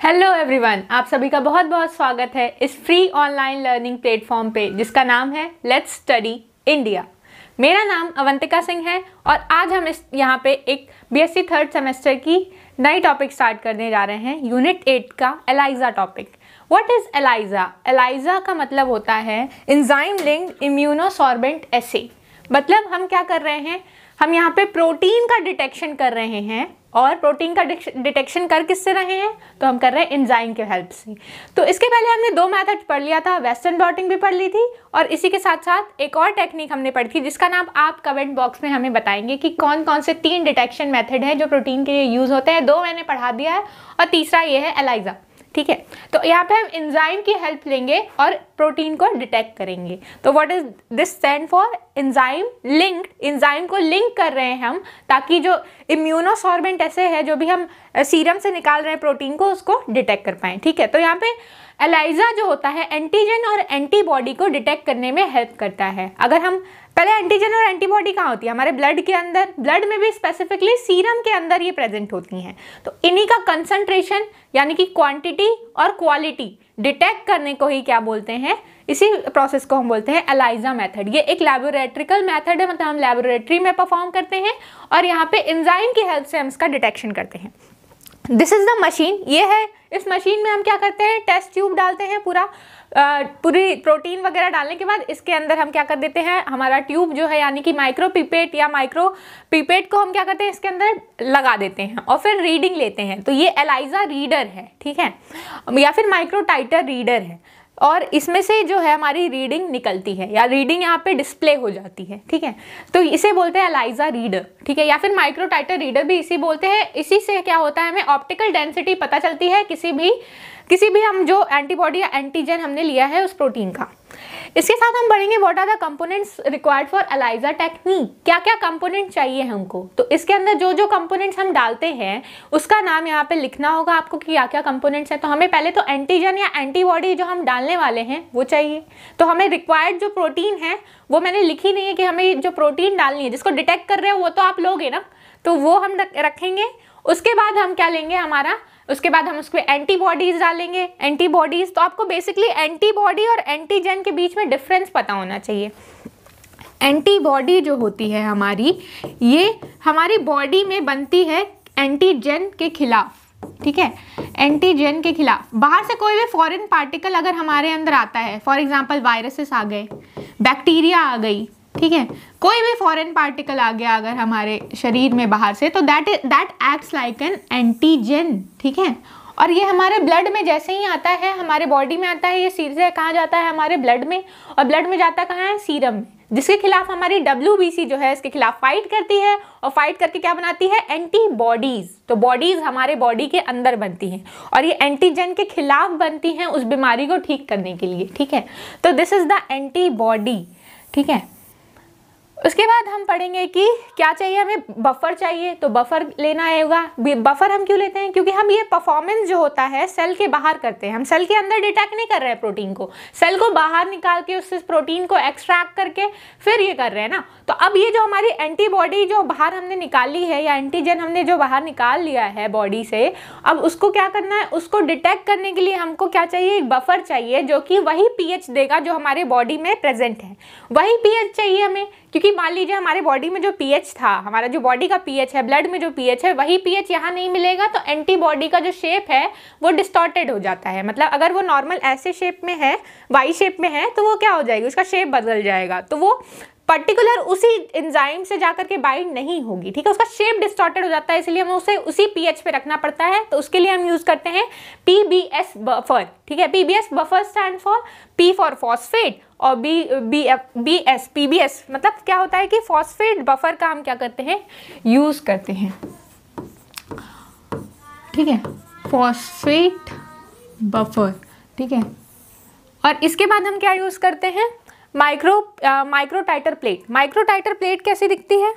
Hello everyone, आप सभी का बहुत बहुत स्वागत है इस फ्री ऑनलाइन लर्निंग प्लेटफॉर्म पे जिसका नाम है लेट्स स्टडी इंडिया। मेरा नाम अवंतिका सिंह है और आज हम यहाँ पे एक बीएससी थर्ड सेमेस्टर की नई टॉपिक स्टार्ट करने जा रहे हैं, यूनिट 8 का ELISA topic. What is ELISA? ELISA का मतलब होता है एंजाइम लिंक्ड इम्यूनोसॉर्बेंट एसे। मतलब हम क्या कर रहे हैं, हम यहाँ पे प्रोटीन का डिटेक्शन कर रहे हैं और प्रोटीन का डिटेक्शन कर किससे रहे हैं, तो हम कर रहे हैं एंजाइम के हेल्प से। तो इसके पहले हमने दो मेथड पढ़ लिया था, वेस्टर्न ब्लॉटिंग भी पढ़ ली थी और इसी के साथ साथ एक और टेक्निक हमने पढ़ी थी जिसका नाम आप कमेंट बॉक्स में हमें बताएंगे कि कौन कौन से 3 डिटेक्शन मेथड हैं जो प्रोटीन के लिए यूज़ होते हैं। 2 मैंने पढ़ा दिया है और तीसरा ये है एलाइजा। ठीक है, तो यहाँ पे हम एंजाइम की हेल्प लेंगे और प्रोटीन को डिटेक्ट करेंगे। तो what is this stand for? Enzyme linked. Enzyme को लिंक कर रहे हैं हम ताकि जो इम्यूनोसॉर्बेंट ऐसे है जो भी हम सीरम से निकाल रहे हैं प्रोटीन को, उसको डिटेक्ट कर पाएँ। ठीक है, तो यहाँ पे एलाइजा जो होता है एंटीजन और एंटीबॉडी को डिटेक्ट करने में हेल्प करता है। अगर हम पहले एंटीजन और एंटीबॉडी कहाँ होती है? हमारे ब्लड के अंदर, ब्लड में भी स्पेसिफिकली सीरम के अंदर ये प्रेजेंट होती हैं। तो इन्हीं का कंसंट्रेशन यानी कि क्वांटिटी और क्वालिटी डिटेक्ट करने को ही क्या बोलते हैं, इसी प्रोसेस को हम बोलते हैं एलाइजा मेथड। ये एक लैबोरेट्रिकल मेथड है, मतलब हम लैबोरेटरी में परफॉर्म करते हैं और यहाँ पे एंजाइम की हेल्प से हम इसका डिटेक्शन करते हैं। This is the machine. ये है, इस मशीन में हम क्या करते हैं, टेस्ट ट्यूब डालते हैं, पूरी प्रोटीन वगैरह डालने के बाद इसके अंदर हम क्या कर देते हैं, हमारा ट्यूब जो है यानी कि माइक्रो पिपेट या माइक्रो पिपेट को हम क्या करते हैं इसके अंदर लगा देते हैं और फिर रीडिंग लेते हैं। तो ये एलाइजा रीडर है, ठीक है, या फिर माइक्रो टाइटर रीडर है और इसमें से जो है हमारी रीडिंग निकलती है या रीडिंग यहाँ पे डिस्प्ले हो जाती है। ठीक है, तो इसे बोलते हैं एलाइजा रीडर। ठीक है, या फिर माइक्रो टाइटर रीडर भी इसी बोलते हैं। इसी से क्या होता है, हमें ऑप्टिकल डेंसिटी पता चलती है किसी भी हम जो एंटीबॉडी या एंटीजन हमने लिया है उस प्रोटीन का। इसके साथ हम पढ़ेंगे what are the components required for ELISA technique. क्या क्या कंपोनेंट चाहिए हमको, तो इसके अंदर जो जो कंपोनेंट्स हम डालते हैं उसका नाम यहाँ पे लिखना होगा आपको कि क्या क्या कंपोनेंट्स हैं। तो हमें पहले तो एंटीजन या एंटीबॉडी जो हम डालने वाले हैं वो चाहिए। तो हमें रिक्वायर्ड जो प्रोटीन है वो मैंने लिखी नहीं है कि हमें जो प्रोटीन डालनी है, जिसको डिटेक्ट कर रहे हो वो तो आप लोगे ना, तो वो हम रखेंगे। उसके बाद हम क्या लेंगे, उसके बाद हम उसमें एंटीबॉडीज डालेंगे। एंटीबॉडीज, तो आपको बेसिकली एंटीबॉडी और एंटीजन के बीच में डिफरेंस पता होना चाहिए। एंटीबॉडी जो होती है हमारी, ये हमारी बॉडी में बनती है एंटीजन के खिलाफ। ठीक है, एंटीजन के खिलाफ बाहर से कोई भी फॉरेन पार्टिकल अगर हमारे अंदर आता है, फॉर एग्जांपल वायरसेस आ गए, बैक्टीरिया आ गई, ठीक है, कोई भी फॉरेन पार्टिकल आ गया अगर हमारे शरीर में बाहर से, तो that acts like an antigen. ठीक है, और ये हमारे ब्लड में जैसे ही आता है, हमारे बॉडी में आता है, ये सीधे कहाँ जाता है, हमारे ब्लड में, और ब्लड में जाता कहाँ है, सीरम में, जिसके खिलाफ हमारी WBC जो है इसके खिलाफ फाइट करती है और फाइट करके क्या बनाती है, एंटीबॉडीज। तो बॉडीज हमारे बॉडी के अंदर बनती हैं और ये एंटीजन के खिलाफ बनती हैं उस बीमारी को ठीक करने के लिए। ठीक है, तो दिस इज द एंटीबॉडी। ठीक है, उसके बाद हम पढ़ेंगे कि क्या चाहिए, हमें बफर चाहिए। तो बफर लेना होगा। बफर हम क्यों लेते हैं, क्योंकि हम ये परफॉर्मेंस जो होता है सेल के बाहर करते हैं। हम सेल के अंदर डिटेक्ट नहीं कर रहे हैं प्रोटीन को, सेल को बाहर निकाल के उससे प्रोटीन को एक्सट्रैक्ट करके फिर ये कर रहे हैं ना। तो अब ये जो हमारी एंटीबॉडी जो बाहर हमने निकाली है या एंटीजन हमने जो बाहर निकाल लिया है बॉडी से, अब उसको क्या करना है, उसको डिटेक्ट करने के लिए हमको क्या चाहिए, एक बफर चाहिए जो कि वही pH देगा जो हमारे बॉडी में प्रेजेंट है। वही pH चाहिए हमें, क्योंकि मान लीजिए हमारे बॉडी में जो pH था, हमारा जो बॉडी का pH है, ब्लड में जो pH है, वही pH यहाँ नहीं मिलेगा तो एंटीबॉडी का जो शेप है वो डिस्टॉर्टेड हो जाता है। मतलब अगर वो नॉर्मल ऐसे शेप में है, वाई शेप में है, तो वो क्या हो जाएगी, उसका शेप बदल जाएगा, तो वो पर्टिकुलर उसी एंजाइम से जाकर के बाइंड नहीं होगी। ठीक है, उसका शेप डिस्टॉर्टेड हो जाता है, इसलिए हमें उसे उसी pH पे रखना पड़ता है। तो उसके लिए हम यूज करते हैं PBS बफर। ठीक है, PBS buffer stand for P for phosphate और PBS मतलब क्या होता है कि फॉस्फेट बफर का हम क्या करते हैं, यूज करते हैं। ठीक है, फॉस्फेट बफर। ठीक है, और इसके बाद हम क्या यूज करते हैं, माइक्रो टाइटर प्लेट। माइक्रो टाइटर प्लेट कैसी दिखती है,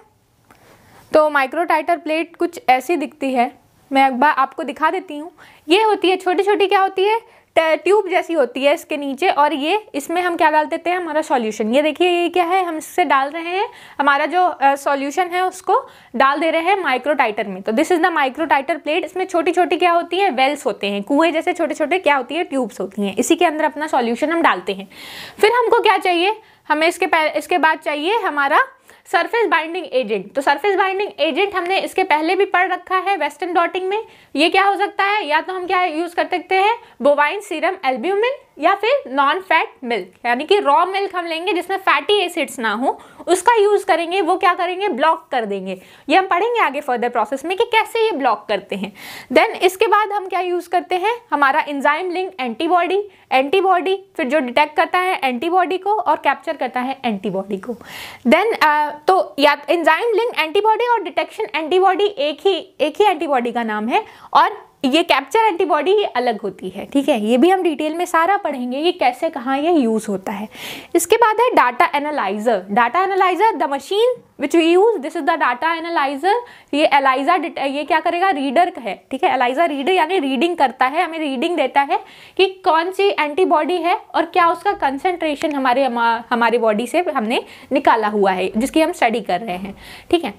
तो माइक्रो टाइटर प्लेट कुछ ऐसी दिखती है, मैं एक बार आपको दिखा देती हूँ। ये होती है छोटी छोटी, क्या होती है, ट्यूब जैसी होती है इसके नीचे, और ये इसमें हम क्या डाल देते हैं, हमारा सॉल्यूशन। ये देखिए ये क्या है, हम इससे डाल रहे हैं हमारा जो सॉल्यूशन है उसको डाल दे रहे हैं माइक्रोटाइटर में। तो this is the microtiter plate. इसमें छोटी छोटी क्या होती है, वेल्स होते हैं, कुएं जैसे छोटे छोटे क्या होती है, ट्यूब्स होती हैं। इसी के अंदर अपना सॉल्यूशन हम डालते हैं। फिर हमको क्या चाहिए, हमें इसके बाद चाहिए हमारा सरफेस बाइंडिंग एजेंट। तो सरफेस बाइंडिंग एजेंट हमने इसके पहले भी पढ़ रखा है वेस्टर्न डॉटिंग में। ये क्या हो सकता है, या तो हम क्या यूज कर सकते हैं, बोवाइन सीरम एल्ब्यूमिन, या फिर नॉन फैट मिल्क, यानी कि रॉ मिल्क हम लेंगे जिसमें फैटी एसिड्स ना हो, उसका यूज करेंगे। वो क्या करेंगे, ब्लॉक कर देंगे। ये हम पढ़ेंगे आगे फर्दर प्रोसेस में कि कैसे ये ब्लॉक करते हैं। देन इसके बाद हम क्या यूज करते हैं, हमारा एंजाइम लिंक एंटीबॉडी, फिर जो डिटेक्ट करता है एंटीबॉडी को और कैप्चर करता है एंटीबॉडी को। देन तो या एंजाइम लिंक एंटीबॉडी और डिटेक्शन एंटीबॉडी एक ही एंटीबॉडी का नाम है, और ये कैप्चर एंटीबॉडी ये अलग होती है। ठीक है, ये भी हम डिटेल में सारा पढ़ेंगे ये कैसे कहाँ ये यूज होता है। इसके बाद है data analyser. Data analyser, the machine which we use, this is the data analyser. ये एलाइजा ये क्या करेगा, रीडर है। ठीक है, एलाइजा रीडर यानी रीडिंग करता है, हमें रीडिंग देता है कि कौन सी एंटीबॉडी है और क्या उसका कंसंट्रेशन हमारे बॉडी से हमने निकाला हुआ है, जिसकी हम स्टडी कर रहे हैं। ठीक है,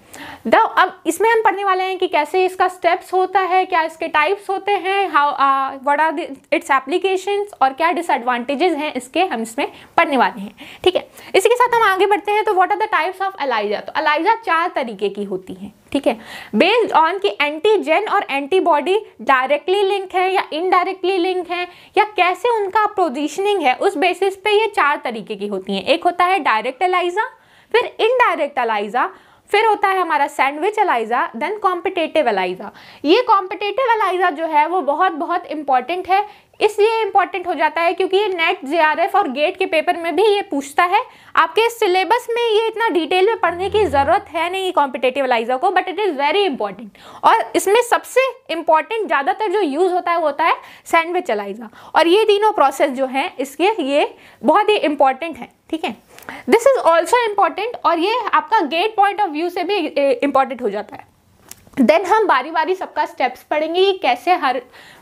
अब इसमें हम पढ़ने वाले हैं कि कैसे इसका स्टेप्स होता है, क्या इसके टाइप्स होते हैं, how what are its applications, और क्या डिसएडवांटेजेस हैं इसके, हम इसमें पढ़ने वाले हैं। ठीक है, इसी के साथ हम आगे बढ़ते हैं। तो what are the types of ELISA. तो एलाइजा 4 तरीके की होती है। ठीक है, बेस्ड ऑन कि एंटीजन और एंटीबॉडी डायरेक्टली लिंक है या इनडायरेक्टली लिंक है, या कैसे उनका पोजीशनिंग है, उस बेसिस पे ये 4 तरीके की होती हैं। एक होता है डायरेक्ट एलाइजा, फिर इनडायरेक्ट एलाइजा, फिर होता है हमारा sandwich ELISA, then competitive ELISA. ये कॉम्पिटेटिव एलाइजा जो है वो बहुत इंपॉर्टेंट है। इसलिए इंपॉर्टेंट हो जाता है क्योंकि ये नेट, जेआरएफ और गेट के पेपर में भी ये पूछता है। आपके सिलेबस में ये इतना डिटेल में पढ़ने की ज़रूरत है नहीं कॉम्पिटेटिव एलाइजा को, but it is very important. और इसमें सबसे इंपॉर्टेंट ज़्यादातर जो यूज़ होता है वो होता है सैंडविच एलाइजा। और ये तीनों प्रोसेस जो हैं इसके ये बहुत ही इंपॉर्टेंट है। ठीक है, दिस इज ऑल्सो इम्पॉर्टेंट, और ये आपका गेट पॉइंट ऑफ व्यू से भी इम्पॉर्टेंट हो जाता है। देन हम बारी बारी सबका स्टेप्स पढ़ेंगे कि कैसे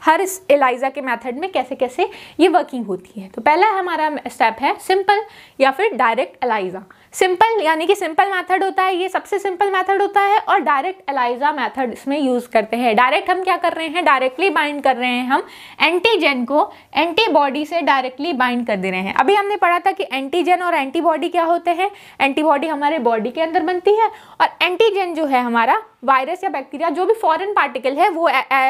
हर इस एलाइजा के मेथड में कैसे कैसे ये वर्किंग होती है। तो पहला हमारा स्टेप है सिंपल या फिर डायरेक्ट एलाइजा। सिंपल यानी कि सिंपल मेथड होता है, ये सबसे सिंपल मेथड होता है, और डायरेक्ट एलाइजा मेथड इसमें यूज़ करते हैं। डायरेक्ट हम क्या कर रहे हैं, डायरेक्टली बाइंड कर रहे हैं, हम एंटीजन को एंटीबॉडी से डायरेक्टली बाइंड कर दे रहे हैं। अभी हमने पढ़ा था कि एंटीजन और एंटीबॉडी क्या होते हैं। एंटीबॉडी हमारे बॉडी के अंदर बनती है, और एंटीजन जो है हमारा वायरस या बैक्टीरिया जो भी फॉरेन पार्टिकल है वो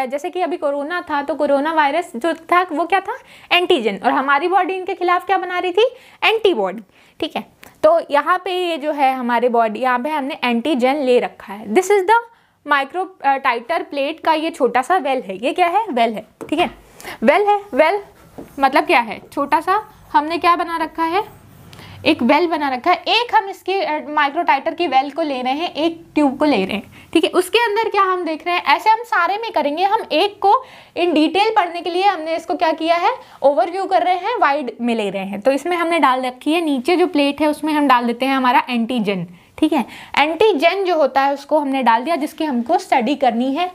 जैसे कि अभी कोरोना था तो कोरोना वायरस जो था वो क्या था, एंटीजन, और हमारी बॉडी इनके खिलाफ क्या बना रही थी, एंटीबॉडी। ठीक है, तो यहाँ पे ये जो है हमारे बॉडी, यहाँ पे हमने एंटीजन ले रखा है। This is the microtiter plate का ये छोटा सा वेल है। ये क्या है, वेल है। ठीक है, वेल है। वेल मतलब क्या है, छोटा सा हमने क्या बना रखा है, एक वेल बना रखा है। एक हम इसके माइक्रोटाइटर की वेल को ले रहे हैं, एक ट्यूब को ले रहे हैं। ठीक है, उसके अंदर क्या हम देख रहे हैं, ऐसे हम सारे में करेंगे। हम एक को इन डिटेल पढ़ने के लिए हमने इसको क्या किया है, ओवरव्यू कर रहे हैं, वाइड में ले रहे हैं। तो इसमें हमने डाल रखी है, नीचे जो प्लेट है उसमें हम डाल देते हैं हमारा एंटीजन। ठीक है, एंटीजन जो होता है उसको हमने डाल दिया जिसकी हमको स्टडी करनी है।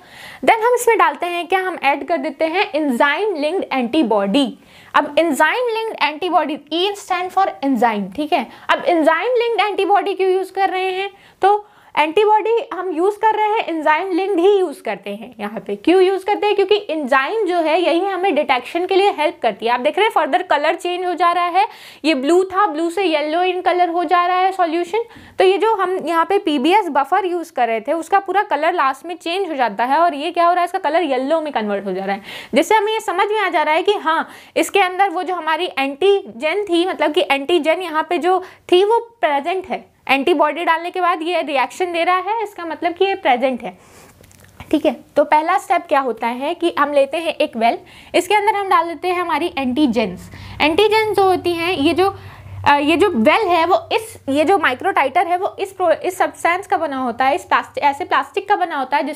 देन हम इसमें डालते हैं क्या, हम ऐड कर देते हैं एंजाइम लिंक्ड एंटीबॉडी। अब enzyme linked antibody, E stand for enzyme. ठीक है, अब एंजाइम लिंक्ड एंटीबॉडी क्यों यूज कर रहे हैं, तो एंटीबॉडी हम यूज कर रहे हैं, एंजाइम लिंक्ड ही यूज करते हैं। यहाँ पे क्यों यूज करते हैं, क्योंकि एंजाइम जो है यही हमें डिटेक्शन के लिए हेल्प करती है। आप देख रहे हैं फर्दर कलर चेंज हो जा रहा है, ये ब्लू था, ब्लू से येलो इन कलर हो जा रहा है सॉल्यूशन। तो ये जो हम यहाँ पे पीबीएस बफर यूज कर रहे थे उसका पूरा कलर लास्ट में चेंज हो जाता है, और ये क्या हो रहा है, इसका कलर येलो में कन्वर्ट हो जा रहा है, जिससे हमें ये समझ में आ जा रहा है कि हाँ इसके अंदर वो जो हमारी एंटीजन थी, मतलब कि एंटीजन यहाँ पे जो थी वो प्रेजेंट है। एंटीबॉडी डालने के बाद ये रिएक्शन दे रहा है, इसका मतलब कि ये प्रेजेंट है। ठीक है, तो पहला स्टेप क्या होता है कि हम लेते हैं एक वेल, इसके अंदर हम डाल देते हैं हमारी एंटीजेंस। एंटीजेंस जो होती हैं, ये जो ये जो वेल है वो ये जो माइक्रोटाइटर है वो इस सब्सटेंस का बना होता है, इस ऐसे प्लास्टिक का बना होता है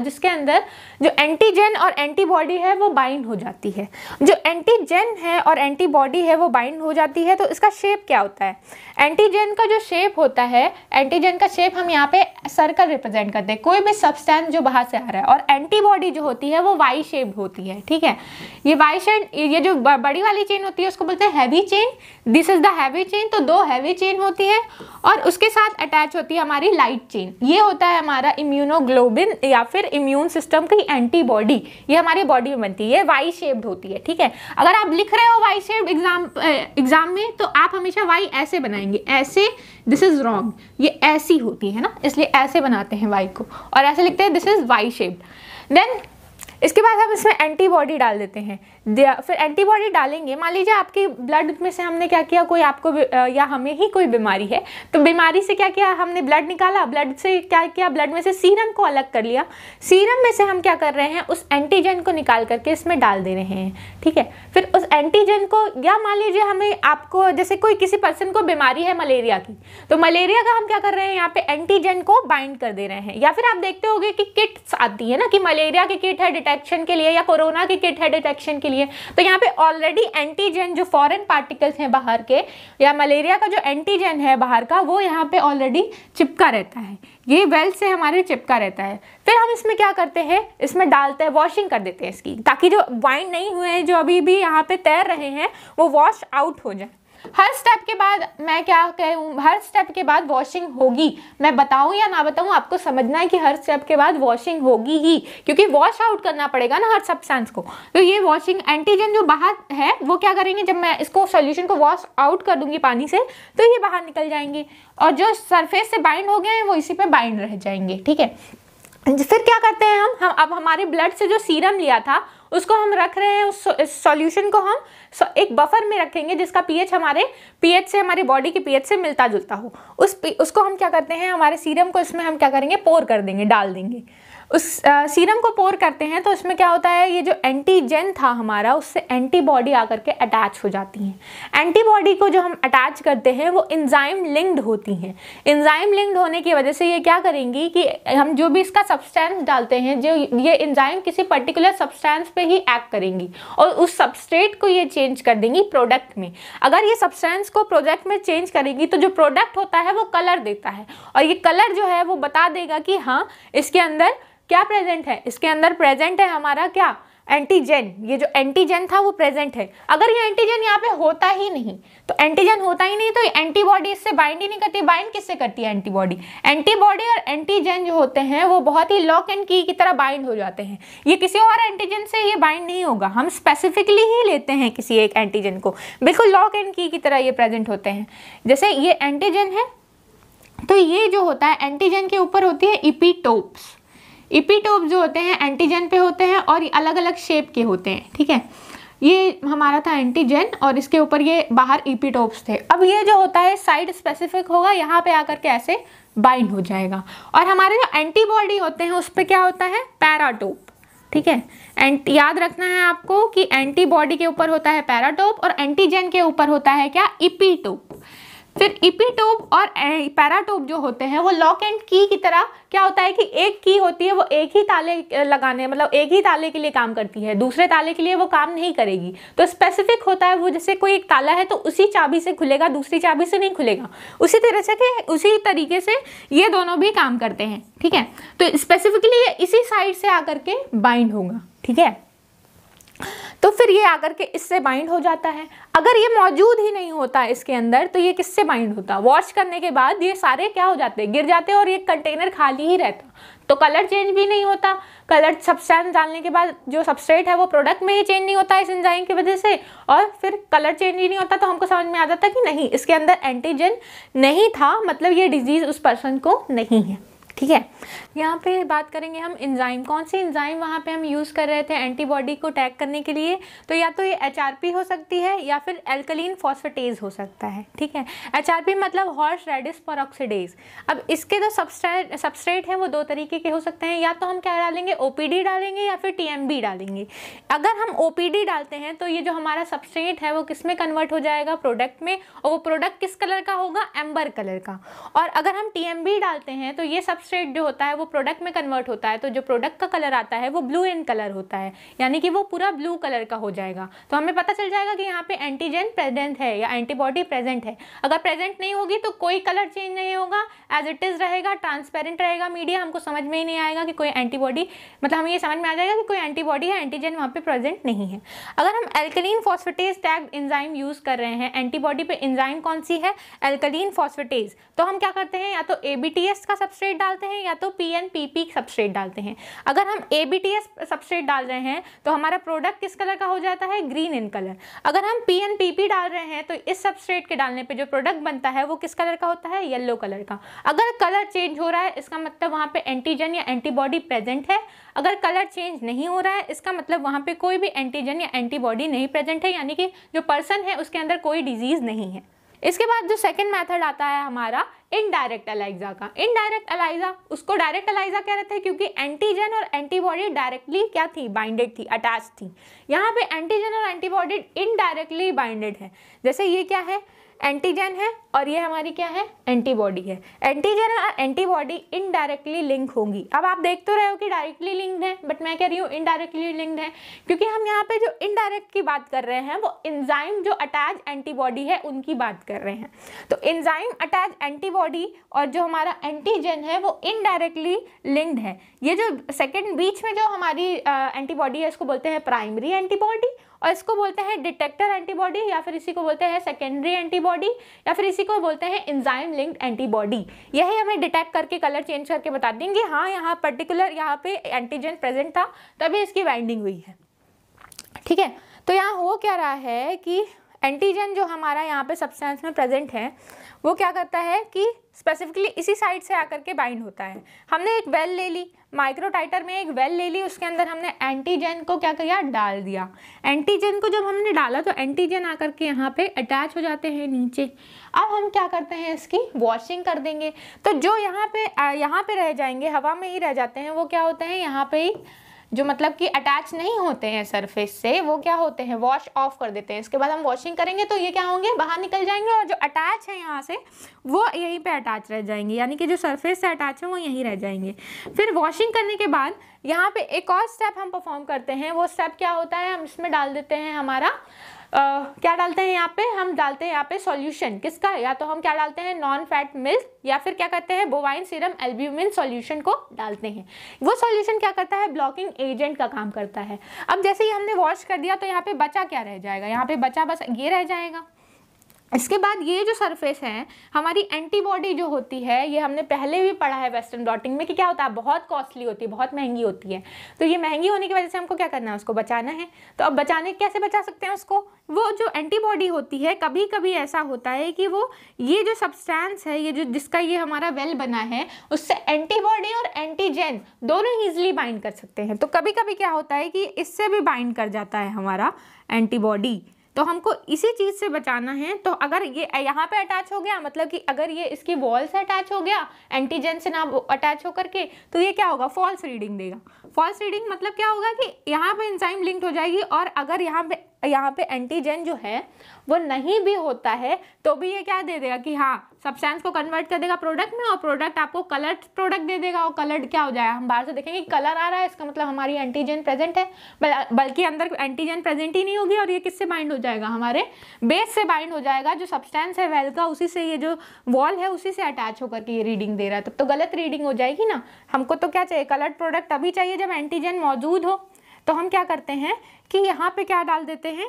जिसके अंदर जो एंटीजन और एंटीबॉडी है वो बाइंड हो जाती है। जो एंटीजन है और एंटीबॉडी है वो बाइंड हो जाती है, तो इसका शेप क्या होता है? एंटीजन का जो शेप होता है, एंटीजन का शेप हम यहाँ पे सर्कल रिप्रेजेंट करते हैं, कोई भी सब्सटेंस जो बाहर से आ रहा है, और एंटीबॉडी जो होती है वो वाई शेप होती है। ठीक है, ये वाई शेप, ये जो बड़ी वाली चेन होती है उसको बोलते हैं heavy chain, this is the heavy chain. तो 2 हैवी चेन होती है और उसके साथ अटैच होती है हमारी लाइट चेन। ये होता है हमारा इम्यूनोग्लोबिन या फिर इम्यून सिस्टम की एंटीबॉडी, ये हमारी बॉडी में बनती है, ये वाई शेप्ड होती है। ठीक है, अगर आप लिख रहे हो वाई शेप्ड एग्जाम में तो आप हमेशा वाई ऐसे बनाएंगे, ऐसे, दिस इज रॉन्ग, ये ऐसी होती है ना, इसलिए ऐसे बनाते हैं वाई को, और ऐसे लिखते हैं this is Y shaped. Then इसके बाद हम इसमें एंटीबॉडी डाल देते हैं। फिर एंटीबॉडी डालेंगे, मान लीजिए आपकी ब्लड में से हमने क्या किया, कोई आपको या हमें ही कोई बीमारी है, तो बीमारी से क्या किया, हमने ब्लड निकाला, ब्लड से क्या किया, ब्लड में से सीरम को अलग कर लिया, सीरम में से हम क्या कर रहे हैं, उस एंटीजन को निकाल करके इसमें डाल दे रहे हैं। ठीक है, फिर उस एंटीजन को, या मान लीजिए हमें आपको जैसे कोई किसी पर्सन को बीमारी है मलेरिया की, तो मलेरिया का हम क्या कर रहे हैं, यहाँ पे एंटीजन को बाइंड कर दे रहे हैं। या फिर आप देखते होंगे कि किट्स आती है ना, कि मलेरिया की किट है डिटेक्शन के लिए या कोरोना की किट है डिटेक्शन के लिए, तो यहाँ पे ऑलरेडी एंटीजन जो फॉरेन पार्टिकल्स हैं बाहर के, या मलेरिया का जो एंटीजन है बाहर का, वो यहाँ पे ऑलरेडी चिपका रहता है, ये वेल से हमारे चिपका रहता है। फिर हम इसमें क्या करते हैं, इसमें डालते हैं, वॉशिंग कर देते हैं इसकी, ताकि जो बाइंड नहीं हुए हैं, जो अभी भी यहाँ पे तैर रहे हैं, वो वॉश आउट हो जाए। हर स्टेप के बाद मैं क्या कहूँ, हर स्टेप के बाद वॉशिंग होगी, मैं बताऊँ या ना बताऊँ, आपको समझना है कि हर स्टेप के बाद वॉशिंग होगी ही, क्योंकि वॉश आउट करना पड़ेगा ना हर सब्सटेंस को। तो ये वॉशिंग, एंटीजन जो बाहर है वो क्या करेंगे, जब मैं इसको सॉल्यूशन को वॉश आउट कर दूंगी पानी से, तो ये बाहर निकल जाएंगे, और जो सरफेस से बाइंड हो गए हैं वो इसी पे बाइंड रह जाएंगे। ठीक है, फिर क्या करते हैं हम अब हमारे ब्लड से जो सीरम लिया था उसको हम रख रहे हैं, उस सॉल्यूशन को हम एक बफर में रखेंगे जिसका पीएच हमारे पीएच से, हमारी बॉडी के पीएच से मिलता जुलता हो। उसको हम क्या करते हैं, हमारे सीरम को इसमें हम क्या करेंगे, पोर कर देंगे, डाल देंगे। उस सीरम को पोर करते हैं तो इसमें क्या होता है, ये जो एंटीजन था हमारा, उससे एंटीबॉडी आकर के अटैच हो जाती हैं। एंटीबॉडी को जो हम अटैच करते हैं वो एंजाइम लिंक्ड होती हैं। एंजाइम लिंक्ड होने की वजह से ये क्या करेंगी कि हम जो भी इसका सब्सटेंस डालते हैं, जो ये एंजाइम किसी पर्टिकुलर सब्सटेंस पे ही एक्ट करेंगी और उस सबस्ट्रेट को ये चेंज कर देंगी प्रोडक्ट में। अगर ये सब्सटेंस को प्रोडक्ट में चेंज करेगी तो जो प्रोडक्ट होता है वो कलर देता है, और ये कलर जो है वो बता देगा कि हाँ इसके अंदर क्या प्रेजेंट है, इसके अंदर प्रेजेंट है हमारा क्या, एंटीजन। ये जो एंटीजन था वो प्रेजेंट है। अगर ये एंटीजन यहाँ पे होता ही नहीं, तो एंटीजन होता ही नहीं तो एंटीबॉडी इससे बाइंड ही नहीं करती। बाइंड किससे करती है, एंटीबॉडी। एंटीबॉडी और एंटीजन जो होते हैं वो बहुत ही लॉक एंड की तरह बाइंड हो जाते हैं। ये किसी और एंटीजन से ये बाइंड नहीं होगा, हम स्पेसिफिकली ही लेते हैं किसी एक एंटीजन को, बिल्कुल लॉक एंड की तरह ये प्रेजेंट होते हैं। जैसे ये एंटीजन है तो ये जो होता है एंटीजन के ऊपर होती है इपीटोप्स। इपीटोप जो होते हैं एंटीजन पे होते हैं और अलग अलग शेप के होते हैं। ठीक है, ये हमारा था एंटीजन और इसके ऊपर ये बाहर इपीटोप्स थे। अब ये जो होता है साइड स्पेसिफिक होगा, यहाँ पे आकर के ऐसे बाइंड हो जाएगा। और हमारे जो एंटीबॉडी होते हैं उस पर क्या होता है, पैराटोप। ठीक है, याद रखना है आपको कि एंटीबॉडी के ऊपर होता है पैराटोप और एंटीजन के ऊपर होता है क्या, इपीटोप। फिर इपीटोप और पैराटोप जो होते हैं वो लॉक एंड की तरह क्या होता है कि एक की होती है वो एक ही ताले लगाने, मतलब एक ही ताले के लिए काम करती है, दूसरे ताले के लिए वो काम नहीं करेगी। तो स्पेसिफिक होता है वो, जैसे कोई एक ताला है तो उसी चाबी से खुलेगा, दूसरी चाबी से नहीं खुलेगा। उसी तरीके से ये दोनों भी काम करते हैं। ठीक है, तो स्पेसिफिकली ये इसी साइड से आकर के बाइंड होगा। ठीक है, तो फिर ये आकर के इससे बाइंड हो जाता है। अगर ये मौजूद ही नहीं होता इसके अंदर तो ये किससे बाइंड होता, वॉश करने के बाद ये सारे क्या हो जाते, गिर जाते और ये कंटेनर खाली ही रहता, तो कलर चेंज भी नहीं होता। कलर सब्सटेंस डालने के बाद जो सबस्ट्रेट है वो प्रोडक्ट में ही चेंज नहीं होता इस एंजाइम की वजह से, और फिर कलर चेंज ही नहीं होता, तो हमको समझ में आ जाता कि नहीं इसके अंदर एंटीजन नहीं था, मतलब ये डिजीज उस पर्सन को नहीं है। ठीक है। यहाँ पे बात करेंगे हम एंजाइम, कौन सी एंजाइम वहाँ पे हम यूज़ कर रहे थे एंटीबॉडी को टैग करने के लिए। तो या तो ये HRP हो सकती है या फिर एल्कलीन फॉस्फेटेज हो सकता है। ठीक है, HRP मतलब हॉर्स रेडिस पेरोक्सिडेज। अब इसके जो सबस्ट्रेट हैं वो दो तरीके के हो सकते हैं, या तो हम क्या डालेंगे OPD डालेंगे या फिर TMB डालेंगे। अगर हम OPD डालते हैं तो ये जो हमारा सबस्ट्रेट है वो किस में कन्वर्ट हो जाएगा, प्रोडक्ट में, और वो प्रोडक्ट किस कलर का होगा, एम्बर कलर का। और अगर हम TMB डालते हैं तो ये सबस्ट्रेट जो होता है वो प्रोडक्ट में कन्वर्ट होता है, तो जो प्रोडक्ट का कलर आता है वो ब्लू इन कलर होता है, यानी कि वो पूरा ब्लू कलर का हो जाएगा। तो हमें पता चल जाएगा कि यहाँ पे एंटीजन प्रेजेंट है या एंटीबॉडी प्रेजेंट है। अगर प्रेजेंट नहीं होगी तो कोई कलर चेंज नहीं होगा, एज इट इज रहेगा, ट्रांसपेरेंट रहेगा मीडिया, हमको समझ में ही नहीं आएगा कि कोई एंटीबॉडी, मतलब हमें ये समझ में आ जाएगा कि कोई एंटीबॉडी है, एंटीजन वहाँ पे प्रेजेंट नहीं है। अगर हम alkaline phosphatase tagged enzyme use कर रहे हैं, एंटीबॉडी पे एंजाइम कौन सी है, एल्कलीन फॉस्फेटेज, तो हम क्या करते हैं, या तो ABTS का सबस्ट्रेट डालते हैं या तो PNPP सबस्ट्रेट डालते हैं। अगर हम ABTS सबस्ट्रेट डाल रहे हैं तो हमारा प्रोडक्ट किस कलर का हो जाता है, ग्रीन इन कलर। अगर हम PNPP डाल रहे हैं तो इस सबस्ट्रेट के डालने पे जो प्रोडक्ट बनता है वो किस कलर का होता है, येलो कलर का। अगर कलर चेंज हो रहा है इसका मतलब वहाँ पे एंटीजन या एंटीबॉडी प्रेजेंट है। अगर कलर चेंज नहीं हो रहा है इसका मतलब वहाँ पे कोई भी एंटीजन या एंटीबॉडी नहीं प्रेजेंट है, यानी कि जो पर्सन है उसके अंदर कोई डिजीज नहीं है। इसके बाद जो सेकंड मेथड आता है हमारा इनडायरेक्ट एलाइजा का। इनडायरेक्ट एलाइजा, उसको डायरेक्ट एलाइजा कह रहे थे क्योंकि एंटीजन और एंटीबॉडी डायरेक्टली क्या थी, बाइंडेड थी, अटैच थी। यहाँ पे एंटीजन और एंटीबॉडी इनडायरेक्टली बाइंडेड है। जैसे ये क्या है, एंटीजन है और ये हमारी क्या है, एंटीबॉडी है। एंटीजन और एंटीबॉडी इनडायरेक्टली लिंक होंगी। अब आप देख तो रहे हो कि डायरेक्टली लिंक्ड है, बट मैं कह रही हूँ इनडायरेक्टली लिंक्ड है, क्योंकि हम यहाँ पे जो इनडायरेक्ट की बात कर रहे हैं वो एंजाइम जो अटैच एंटीबॉडी है उनकी बात कर रहे हैं। तो एंजाइम अटैच एंटीबॉडी और जो हमारा एंटीजन है वो इनडायरेक्टली लिंक्ड है। ये जो सेकेंड बीच में जो हमारी एंटीबॉडी है इसको बोलते हैं प्राइमरी एंटीबॉडी, और इसको बोलते हैं डिटेक्टर एंटीबॉडी, या फिर इसी को बोलते हैं सेकेंडरी एंटीबॉडी, या फिर इसी को बोलते हैं एंजाइम लिंक्ड एंटीबॉडी। यही हमें डिटेक्ट करके कलर चेंज करके बता देंगे, हाँ यहाँ पर्टिकुलर यहाँ पे एंटीजन प्रेजेंट था तभी इसकी बाइंडिंग हुई है। ठीक है, तो यहाँ हो क्या रहा है कि एंटीजन जो हमारा यहाँ पे सब्सटेंस में प्रेजेंट है वो क्या करता है कि स्पेसिफिकली इसी साइड से आकर के बाइंड होता है। हमने एक वेल ले ली, माइक्रोटाइटर में एक वेल ले ली, उसके अंदर हमने एंटीजन को क्या किया, डाल दिया। एंटीजन को जब हमने डाला तो एंटीजन आकर के यहाँ पे अटैच हो जाते हैं नीचे। अब हम क्या करते हैं, इसकी वॉशिंग कर देंगे। तो जो यहाँ पे रह जाएंगे, हवा में ही रह जाते हैं, वो क्या होते हैं, यहाँ पे ही जो मतलब कि अटैच नहीं होते हैं सरफेस से, वो क्या होते हैं, वॉश ऑफ कर देते हैं। इसके बाद हम वॉशिंग करेंगे तो ये क्या होंगे, बाहर निकल जाएंगे, और जो अटैच है यहाँ से वो यहीं पे अटैच रह जाएंगे, यानी कि जो सरफेस से अटैच है वो यहीं रह जाएंगे। फिर वॉशिंग करने के बाद यहाँ पे एक और स्टेप हम परफॉर्म करते हैं। वो स्टेप क्या होता है, हम इसमें डाल देते हैं हमारा क्या डालते हैं यहाँ पे, हम डालते हैं यहाँ पे सॉल्यूशन किसका, या तो हम क्या डालते हैं, नॉन फैट मिल्क, या फिर क्या करते हैं, बोवाइन सीरम एल्ब्यूमिन सॉल्यूशन को डालते हैं। वो सॉल्यूशन क्या करता है, ब्लॉकिंग एजेंट का काम करता है। अब जैसे ही हमने वॉश कर दिया तो यहाँ पे बचा क्या रह जाएगा, यहाँ पे बचा बस ये रह जाएगा। इसके बाद ये जो सरफेस है हमारी एंटीबॉडी जो होती है, ये हमने पहले भी पढ़ा है वेस्टर्न ब्लॉटिंग में कि क्या होता है, बहुत कॉस्टली होती है, बहुत महंगी होती है। तो ये महंगी होने की वजह से हमको क्या करना है, उसको बचाना है। तो अब बचाने कैसे बचा सकते हैं उसको, वो जो एंटीबॉडी होती है, कभी कभी ऐसा होता है कि वो ये जो सब्सटेंस है, ये जो जिसका ये हमारा वेल बना है, उससे एंटीबॉडी और एंटीजन दोनों ईजिली बाइंड कर सकते हैं। तो कभी कभी क्या होता है कि इससे भी बाइंड कर जाता है हमारा एंटीबॉडी। तो हमको इसी चीज़ से बचाना है। तो अगर ये यहाँ पे अटैच हो गया, मतलब कि अगर ये इसकी वॉल से अटैच हो गया एंटीजन से ना अटैच होकर के, तो ये क्या होगा, फॉल्स रीडिंग देगा। फॉल्स रीडिंग मतलब क्या होगा कि यहाँ पे एंजाइम लिंक्ड हो जाएगी, और अगर यहाँ पे एंटीजन जो है वो नहीं भी होता है तो भी ये क्या दे देगा कि हाँ सब्सटेंस को कन्वर्ट कर देगा प्रोडक्ट में, और प्रोडक्ट आपको कलर्ड प्रोडक्ट दे देगा। और कलर्ड क्या हो जाएगा, हम बाहर से देखेंगे कलर आ रहा है, इसका मतलब हमारी एंटीजन प्रेजेंट है, बल्कि अंदर एंटीजन प्रेजेंट ही नहीं होगी। और ये किससे बाइंड हो जाएगा, हमारे बेस से बाइंड हो जाएगा। जो सब्सटेंस है वेल का, उसी से ये जो वॉल है उसी से अटैच होकर के ये रीडिंग दे रहा है, तब तो गलत रीडिंग हो जाएगी ना। हमको तो क्या चाहिए, कलर्ड प्रोडक्ट तभी चाहिए जब एंटीजन मौजूद हो। तो हम क्या करते हैं कि यहाँ पे क्या डाल देते हैं,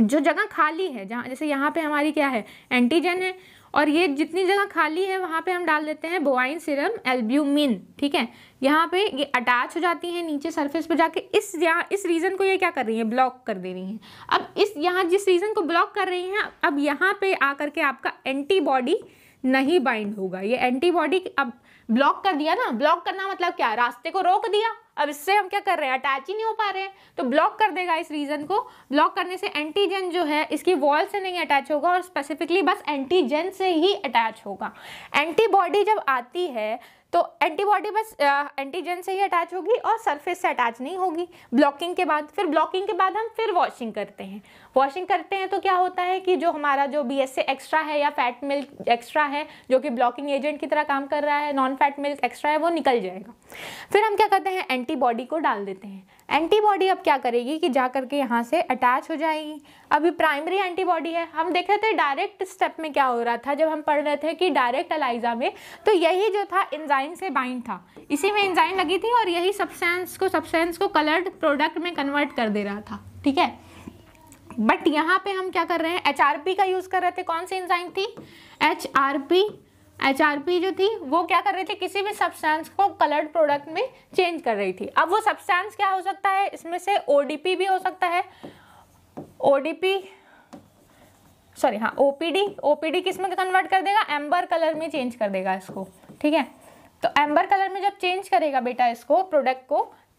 जो जगह खाली है, जहाँ जैसे यहाँ पे हमारी क्या है, एंटीजन है, और ये जितनी जगह खाली है वहाँ पे हम डाल देते हैं बोवाइन सीरम एल्ब्यूमिन। ठीक है, यहाँ पे ये अटैच हो जाती हैं नीचे सरफेस पे जाके, इस रीजन को ये क्या कर रही है, ब्लॉक कर दे रही हैं। अब यहाँ जिस रीजन को ब्लॉक कर रही हैं, अब यहाँ पे आकर के आपका एंटीबॉडी नहीं बाइंड होगा। ये एंटीबॉडी अब ब्लॉक कर दिया ना, ब्लॉक करना मतलब क्या, रास्ते को रोक दिया। अब इससे हम क्या कर रहे हैं, अटैच ही नहीं हो पा रहे हैं, तो ब्लॉक कर देगा इस रीजन को। ब्लॉक करने से एंटीजन जो है इसकी वॉल से नहीं अटैच होगा और स्पेसिफिकली बस एंटीजन से ही अटैच होगा। एंटीबॉडी जब आती है तो एंटीबॉडी बस एंटीजन से ही अटैच होगी और सरफेस से अटैच नहीं होगी ब्लॉकिंग के बाद। फिर ब्लॉकिंग के बाद हम फिर वॉशिंग करते हैं। वॉशिंग करते हैं तो क्या होता है कि जो हमारा जो BSA एक्स्ट्रा है या फैट मिल्क एक्स्ट्रा है जो कि ब्लॉकिंग एजेंट की तरह काम कर रहा है, नॉन फैट मिल्क एक्स्ट्रा है, वो निकल जाएगा। फिर हम क्या करते हैं, एंटीबॉडी को डाल देते हैं। एंटीबॉडी अब क्या करेगी कि जा करके यहाँ से अटैच हो जाएगी। अभी प्राइमरी एंटीबॉडी है, हम देख रहे थे डायरेक्ट स्टेप में क्या हो रहा था जब हम पढ़ रहे थे कि डायरेक्ट एलाइजा में, तो यही जो था एंजाइम से बाइंड था, इसी में एंजाइम लगी थी और यही सब्सटेंस को कलर्ड प्रोडक्ट में कन्वर्ट कर दे रहा था, ठीक है। बट यहाँ पे हम क्या कर रहे हैं, HRP का यूज कर रहे थे। कौन सी एंजाइम थी, HRP जो थी वो क्या कर रही थी, किसी भी सब्सटेंस को कलर्ड प्रोडक्ट में चेंज कर रही थी। अब वो सब्सटेंस क्या हो सकता है, इसमें से ODP भी हो सकता है, OPD किस में कन्वर्ट कर देगा, एम्बर कलर में चेंज कर देगा इसको, ठीक है। तो एम्बर कलर में जब चेंज करेगा बेटा इसको,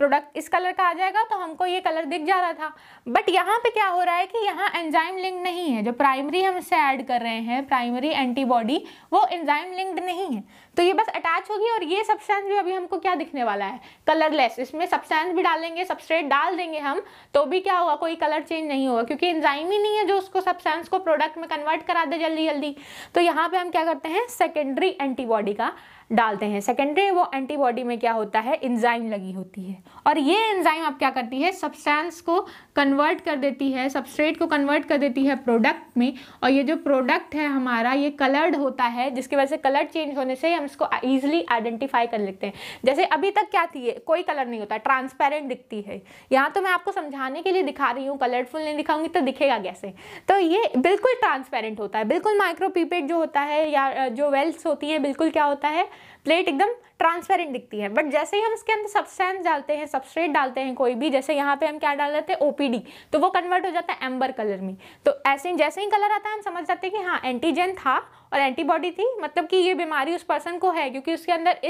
प्रोडक्ट इस कलर का आ जाएगा, तो हमको ये कलर दिख जा रहा था। बट यहाँ पे क्या हो रहा है कि यहाँ एंजाइम लिंक नहीं है, जो प्राइमरी हम इससे ऐड कर रहे हैं प्राइमरी एंटीबॉडी, वो एंजाइम लिंक्ड नहीं है, तो ये बस अटैच होगी और ये सब्सटेंस भी अभी हमको क्या दिखने वाला है, कलरलेस। इसमें सब्सटेंस भी डालेंगे, सबस्ट्रेट डाल देंगे हम, तो भी क्या होगा, कोई कलर चेंज नहीं होगा, क्योंकि एंजाइम ही नहीं है जो उसको सब्सटेंस को प्रोडक्ट में कन्वर्ट करा दे जल्दी जल्दी। तो यहाँ पे हम क्या करते हैं, सेकेंडरी एंटीबॉडी का डालते हैं। सेकेंडरी वो एंटीबॉडी में क्या होता है, एंजाइम लगी होती है, और ये एंजाइम अब क्या करती है, सब्सटेंस को कन्वर्ट कर देती है, सबस्ट्रेट को कन्वर्ट कर देती है प्रोडक्ट में, और ये जो प्रोडक्ट है हमारा ये कलर्ड होता है, जिसकी वजह से कलर चेंज होने से हम इसको ईजिली आइडेंटिफाई कर लेते हैं। जैसे अभी तक क्या थी, कोई कलर नहीं होता, ट्रांसपेरेंट दिखती है। यहाँ तो मैं आपको समझाने के लिए दिखा रही हूँ, कलरफुल नहीं दिखाऊंगी तो दिखेगा कैसे। तो ये बिल्कुल ट्रांसपेरेंट होता है, बिल्कुल माइक्रोपिपेट जो होता है या जो वेल्स होती है, बिल्कुल क्या होता है, प्लेट एकदम ट्रांसपेरेंट दिखती है। बट जैसे ही हम इसके अंदर सब्सटेंस डालते हैं, सबस्ट्रेट डालते हैं कोई भी, जैसे यहाँ पे हम क्या डाल रहे थे, OPD, तो वो कन्वर्ट हो जाता है एम्बर कलर में। तो ऐसे ही जैसे ही कलर आता है हम समझ जाते हैं कि हाँ एंटीजन था और एंटीबॉडी थी, मतलब कि ये बीमारी उस पर्सन को है, क्योंकि उसके अंदर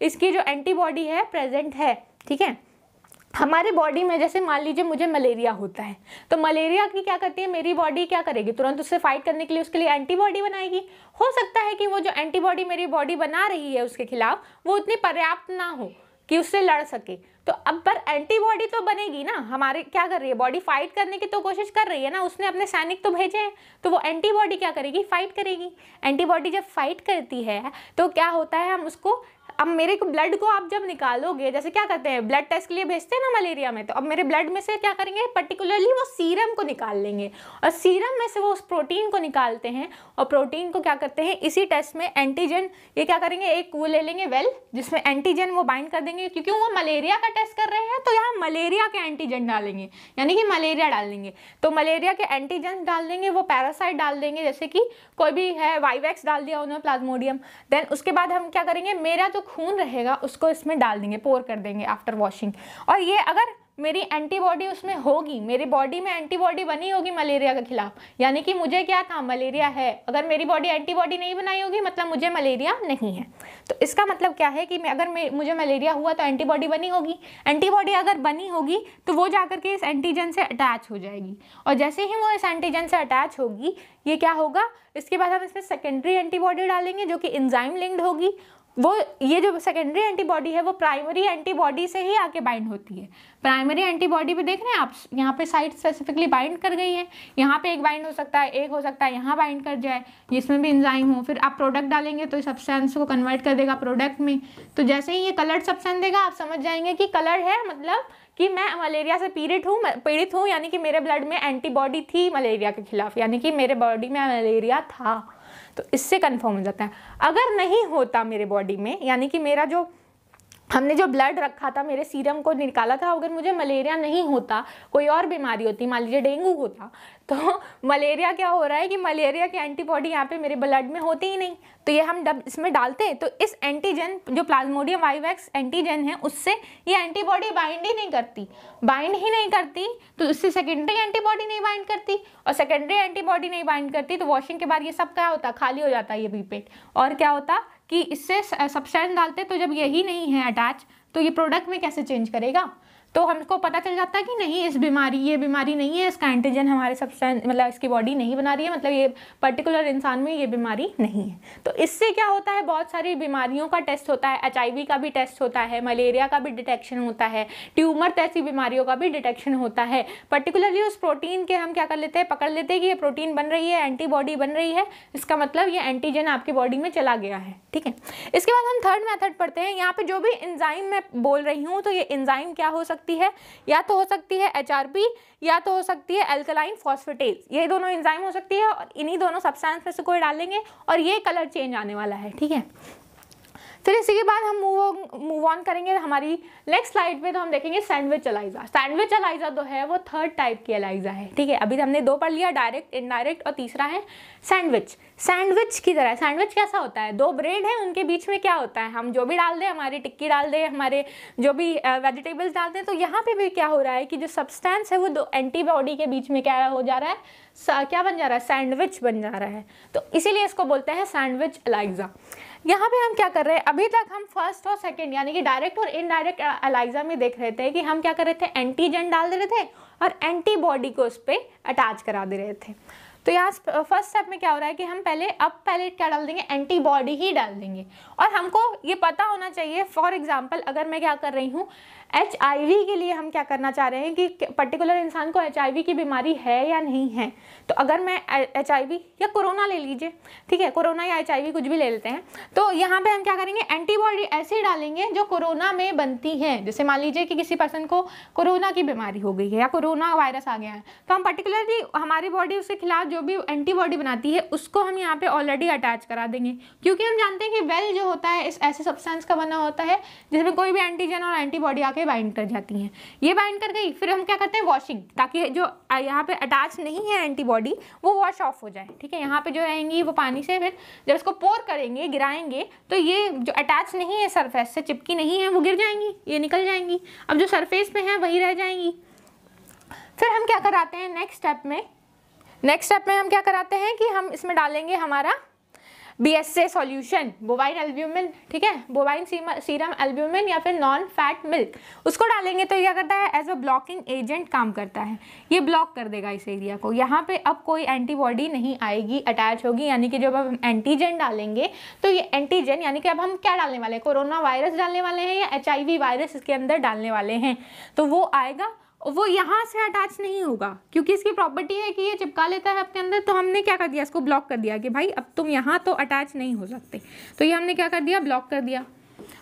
इसकी जो एंटीबॉडी है प्रेजेंट है, ठीक है। हमारे बॉडी में जैसे मान लीजिए मुझे मलेरिया होता है, तो मलेरिया की क्या करती है मेरी बॉडी, क्या करेगी, तुरंत उससे फाइट करने के लिए उसके लिए एंटीबॉडी बनाएगी। हो सकता है कि वो जो एंटीबॉडी मेरी बॉडी बना रही है उसके खिलाफ वो उतनी पर्याप्त ना हो कि उससे लड़ सके, तो अब पर एंटीबॉडी तो बनेगी ना। हमारे क्या कर रही है बॉडी, फाइट करने की तो कोशिश कर रही है ना, उसने अपने सैनिक तो भेजे हैं, तो वो एंटीबॉडी क्या करेगी, फाइट करेगी। एंटीबॉडी जब फाइट करती है तो क्या होता है, हम उसको, अब मेरे को ब्लड को आप जब निकालोगे, जैसे क्या करते हैं ब्लड टेस्ट के लिए भेजते हैं ना मलेरिया में, तो अब मेरे ब्लड में से क्या करेंगे, पर्टिकुलरली वो सीरम को निकाल लेंगे और सीरम में से वो उस प्रोटीन को निकालते हैं और प्रोटीन को क्या करते हैं इसी टेस्ट में एंटीजन, ये क्या करेंगे, एक वो ले लेंगे वेल जिसमें एंटीजन वो बाइंड कर देंगे, क्योंकि वो मलेरिया का टेस्ट कर रहे हैं तो यहाँ मलेरिया के एंटीजन डालेंगे, यानी कि मलेरिया डाल देंगे। तो मलेरिया के एंटीजन डाल देंगे, वो पैरासाइट डाल देंगे, जैसे कि कोई भी है वाइवैक्स डाल दिया उन्होंने, प्लाज्मोडियम। देन उसके बाद हम क्या करेंगे, मेरा जो खून रहेगा उसको इसमें डाल देंगे, पोर कर देंगे आफ्टर वॉशिंग। और ये अगर मेरी एंटीबॉडी उसमें होगी, मेरी बॉडी में एंटीबॉडी बनी होगी मलेरिया के खिलाफ, यानी कि मुझे क्या था, मलेरिया है। अगर मेरी बॉडी एंटीबॉडी नहीं बनाई होगी मतलब मुझे मलेरिया नहीं है। तो इसका मतलब क्या है कि मुझे मलेरिया हुआ तो एंटीबॉडी बनी होगी। एंटीबॉडी अगर बनी होगी तो वो जाकर के इस एंटीजन से अटैच हो जाएगी, और जैसे ही वो इस एंटीजन से अटैच होगी ये क्या होगा, इसके बाद हम इसमें सेकेंडरी एंटीबॉडी डालेंगे जो कि एंजाइम लिंक्ड होगी। वो ये जो सेकेंडरी एंटीबॉडी है वो प्राइमरी एंटीबॉडी से ही आके बाइंड होती है। प्राइमरी एंटीबॉडी पे देख रहे हैं आप, यहाँ पे साइट स्पेसिफिकली बाइंड कर गई है, यहाँ पे एक बाइंड हो सकता है, एक हो सकता है यहाँ बाइंड कर जाए, इसमें भी एंजाइम हो। फिर आप प्रोडक्ट डालेंगे तो सब्सटेंस को कन्वर्ट कर देगा प्रोडक्ट में। तो जैसे ही ये कलर्ड सब्सटेंस देगा आप समझ जाएंगे कि कलर है, मतलब कि मैं मलेरिया से पीड़ित हूँ, यानी कि मेरे ब्लड में एंटीबॉडी थी मलेरिया के खिलाफ, यानी कि मेरे बॉडी में मलेरिया था। तो इससे कंफर्म हो जाता है। अगर नहीं होता मेरे बॉडी में, यानी कि मेरा जो हमने जो ब्लड रखा था, मेरे सीरम को निकाला था, अगर मुझे मलेरिया नहीं होता, कोई और बीमारी होती, मान लीजिए डेंगू होता, तो मलेरिया क्या हो रहा है कि मलेरिया की एंटीबॉडी यहाँ पे मेरे ब्लड में होती ही नहीं। तो ये हम इसमें डालते हैं तो इस एंटीजन जो प्लाज्मोडियम वाइवैक्स एंटीजन है उससे ये एंटीबॉडी बाइंड ही नहीं करती, तो उससे सेकेंडरी एंटीबॉडी नहीं बाइंड करती, और सेकेंडरी एंटीबॉडी नहीं बाइंड करती तो वॉशिंग के बाद ये सब क्या होता, खाली हो जाता है ये पिपेट, और क्या होता, कि इससे सब्सटेंस डालते तो जब यही नहीं है अटैच तो ये प्रोडक्ट में कैसे चेंज करेगा। तो हमको पता चल जाता है कि नहीं ये बीमारी नहीं है, इसका एंटीजन हमारे सब्सटेंस मतलब इसकी बॉडी नहीं बना रही है, मतलब ये पर्टिकुलर इंसान में ये बीमारी नहीं है। तो इससे क्या होता है, बहुत सारी बीमारियों का टेस्ट होता है, HIV का भी टेस्ट होता है, मलेरिया का भी डिटेक्शन होता है, ट्यूमर जैसी बीमारियों का भी डिटेक्शन होता है। पर्टिकुलरली उस प्रोटीन के हम क्या कर लेते हैं, पकड़ लेते हैं कि ये प्रोटीन बन रही है, एंटीबॉडी बन रही है, इसका मतलब ये एंटीजन आपकी बॉडी में चला गया है। ठीक है, इसके बाद हम थर्ड मेथड पढ़ते हैं। यहाँ पे जो भी एंजाइम मैं बोल रही हूँ तो ये एंजाइम क्या हो सकती है, या तो हो सकती है HRP या तो हो सकती है अल्कलाइन फॉस्फेटेज, ये दोनों एंजाइम हो सकती है और इन्हीं दोनों सब्सटेंस में से कोई डालेंगे और ये कलर चेंज आने वाला है। ठीक है, फिर इसी के बाद हम मूव ऑन करेंगे हमारी नेक्स्ट स्लाइड पे, तो हम देखेंगे सैंडविच एलाइजा। सैंडविच एलाइजा जो है वो थर्ड टाइप की एलाइजा है। ठीक है, अभी हमने 2 पढ़ लिया, डायरेक्ट, इनडायरेक्ट, और तीसरा है सैंडविच। सैंडविच की तरह सैंडविच कैसा होता है, 2 ब्रेड है, उनके बीच में क्या होता है, हम जो भी डाल दें, हमारी टिक्की डाल दें, हमारे जो भी वेजिटेबल्स डालते हैं, तो यहाँ पे भी क्या हो रहा है कि जो सब्सटेंस है वो 2 एंटीबॉडी के बीच में क्या हो जा रहा है, क्या बन जा रहा है, सैंडविच बन जा रहा है। तो इसीलिए इसको बोलते हैं सैंडविच एलाइजा। यहाँ पे हम क्या कर रहे हैं, अभी तक हम फर्स्ट और सेकंड यानी कि डायरेक्ट और इनडायरेक्ट एलाइजा में देख रहे थे कि हम क्या कर रहे थे, एंटीजन डाल दे रहे थे और एंटीबॉडी को उस पर अटैच करा दे रहे थे। तो यहाँ फर्स्ट स्टेप में क्या हो रहा है कि हम पहले क्या डाल देंगे, एंटीबॉडी ही डाल देंगे। और हमको ये पता होना चाहिए, फॉर एग्जांपल अगर मैं क्या कर रही हूँ, HIV के लिए हम क्या करना चाह रहे हैं कि पर्टिकुलर इंसान को HIV की बीमारी है या नहीं है। तो अगर मैं HIV या कोरोना ले लीजिए, ठीक है, कोरोना या HIV कुछ भी ले लेते हैं, तो यहाँ पे हम क्या करेंगे, एंटीबॉडी ऐसी डालेंगे जो कोरोना में बनती है। जैसे मान लीजिए कि किसी पर्सन को कोरोना की बीमारी हो गई है या कोरोना वायरस आ गया है, तो हम पर्टिकुलरली हमारी बॉडी उसके खिलाफ जो भी एंटीबॉडी बनाती है उसको हम यहाँ पे ऑलरेडी अटैच करा देंगे, क्योंकि हम जानते हैं कि वेल जो होता है इस ऐसे सब्सटेंस का बना होता है जिसमें कोई भी एंटीजन और एंटीबॉडी आके बाइंड कर जाती हैं। ये बाइंड कर गई, फिर हम क्या करते हैं, वॉशिंग, ताकि जो यहाँ पे अटैच नहीं है एंटीबॉडी वो वॉश ऑफ हो जाए। ठीक है, यहाँ पे जो रहेंगी वो पानी से, फिर जब इसको पोर करेंगे, गिराएंगे, तो ये जो अटैच नहीं है सरफेस से, चिपकी नहीं है, वो गिर जाएंगी, ये निकल जाएंगी। अब जो सरफेस पे है वही रह जाएंगी। फिर हम क्या कराते हैं नेक्स्ट स्टेप में हम क्या कराते हैं कि हम इसमें डालेंगे हमारा BSA सॉल्यूशन, बोवाइन एल्ब्यूमिन। ठीक है, बोवाइन सीरम एल्ब्यूमिन या फिर नॉन फैट मिल्क, उसको डालेंगे तो क्या करता है, एज अ ब्लॉकिंग एजेंट काम करता है। ये ब्लॉक कर देगा इस एरिया को, यहाँ पे अब कोई एंटीबॉडी नहीं आएगी, अटैच होगी। यानी कि जब हम एंटीजन डालेंगे तो ये एंटीजन यानी कि अब हम क्या डालने वाले हैं, कोरोना वायरस डालने वाले हैं या HIV वायरस इसके अंदर डालने वाले हैं, तो वो आएगा, वो यहाँ से अटैच नहीं होगा क्योंकि इसकी प्रॉपर्टी है कि ये चिपका लेता है अपने अंदर। तो हमने क्या कर दिया, इसको ब्लॉक कर दिया कि भाई अब तुम यहाँ तो अटैच नहीं हो सकते, तो ये हमने क्या कर दिया, ब्लॉक कर दिया।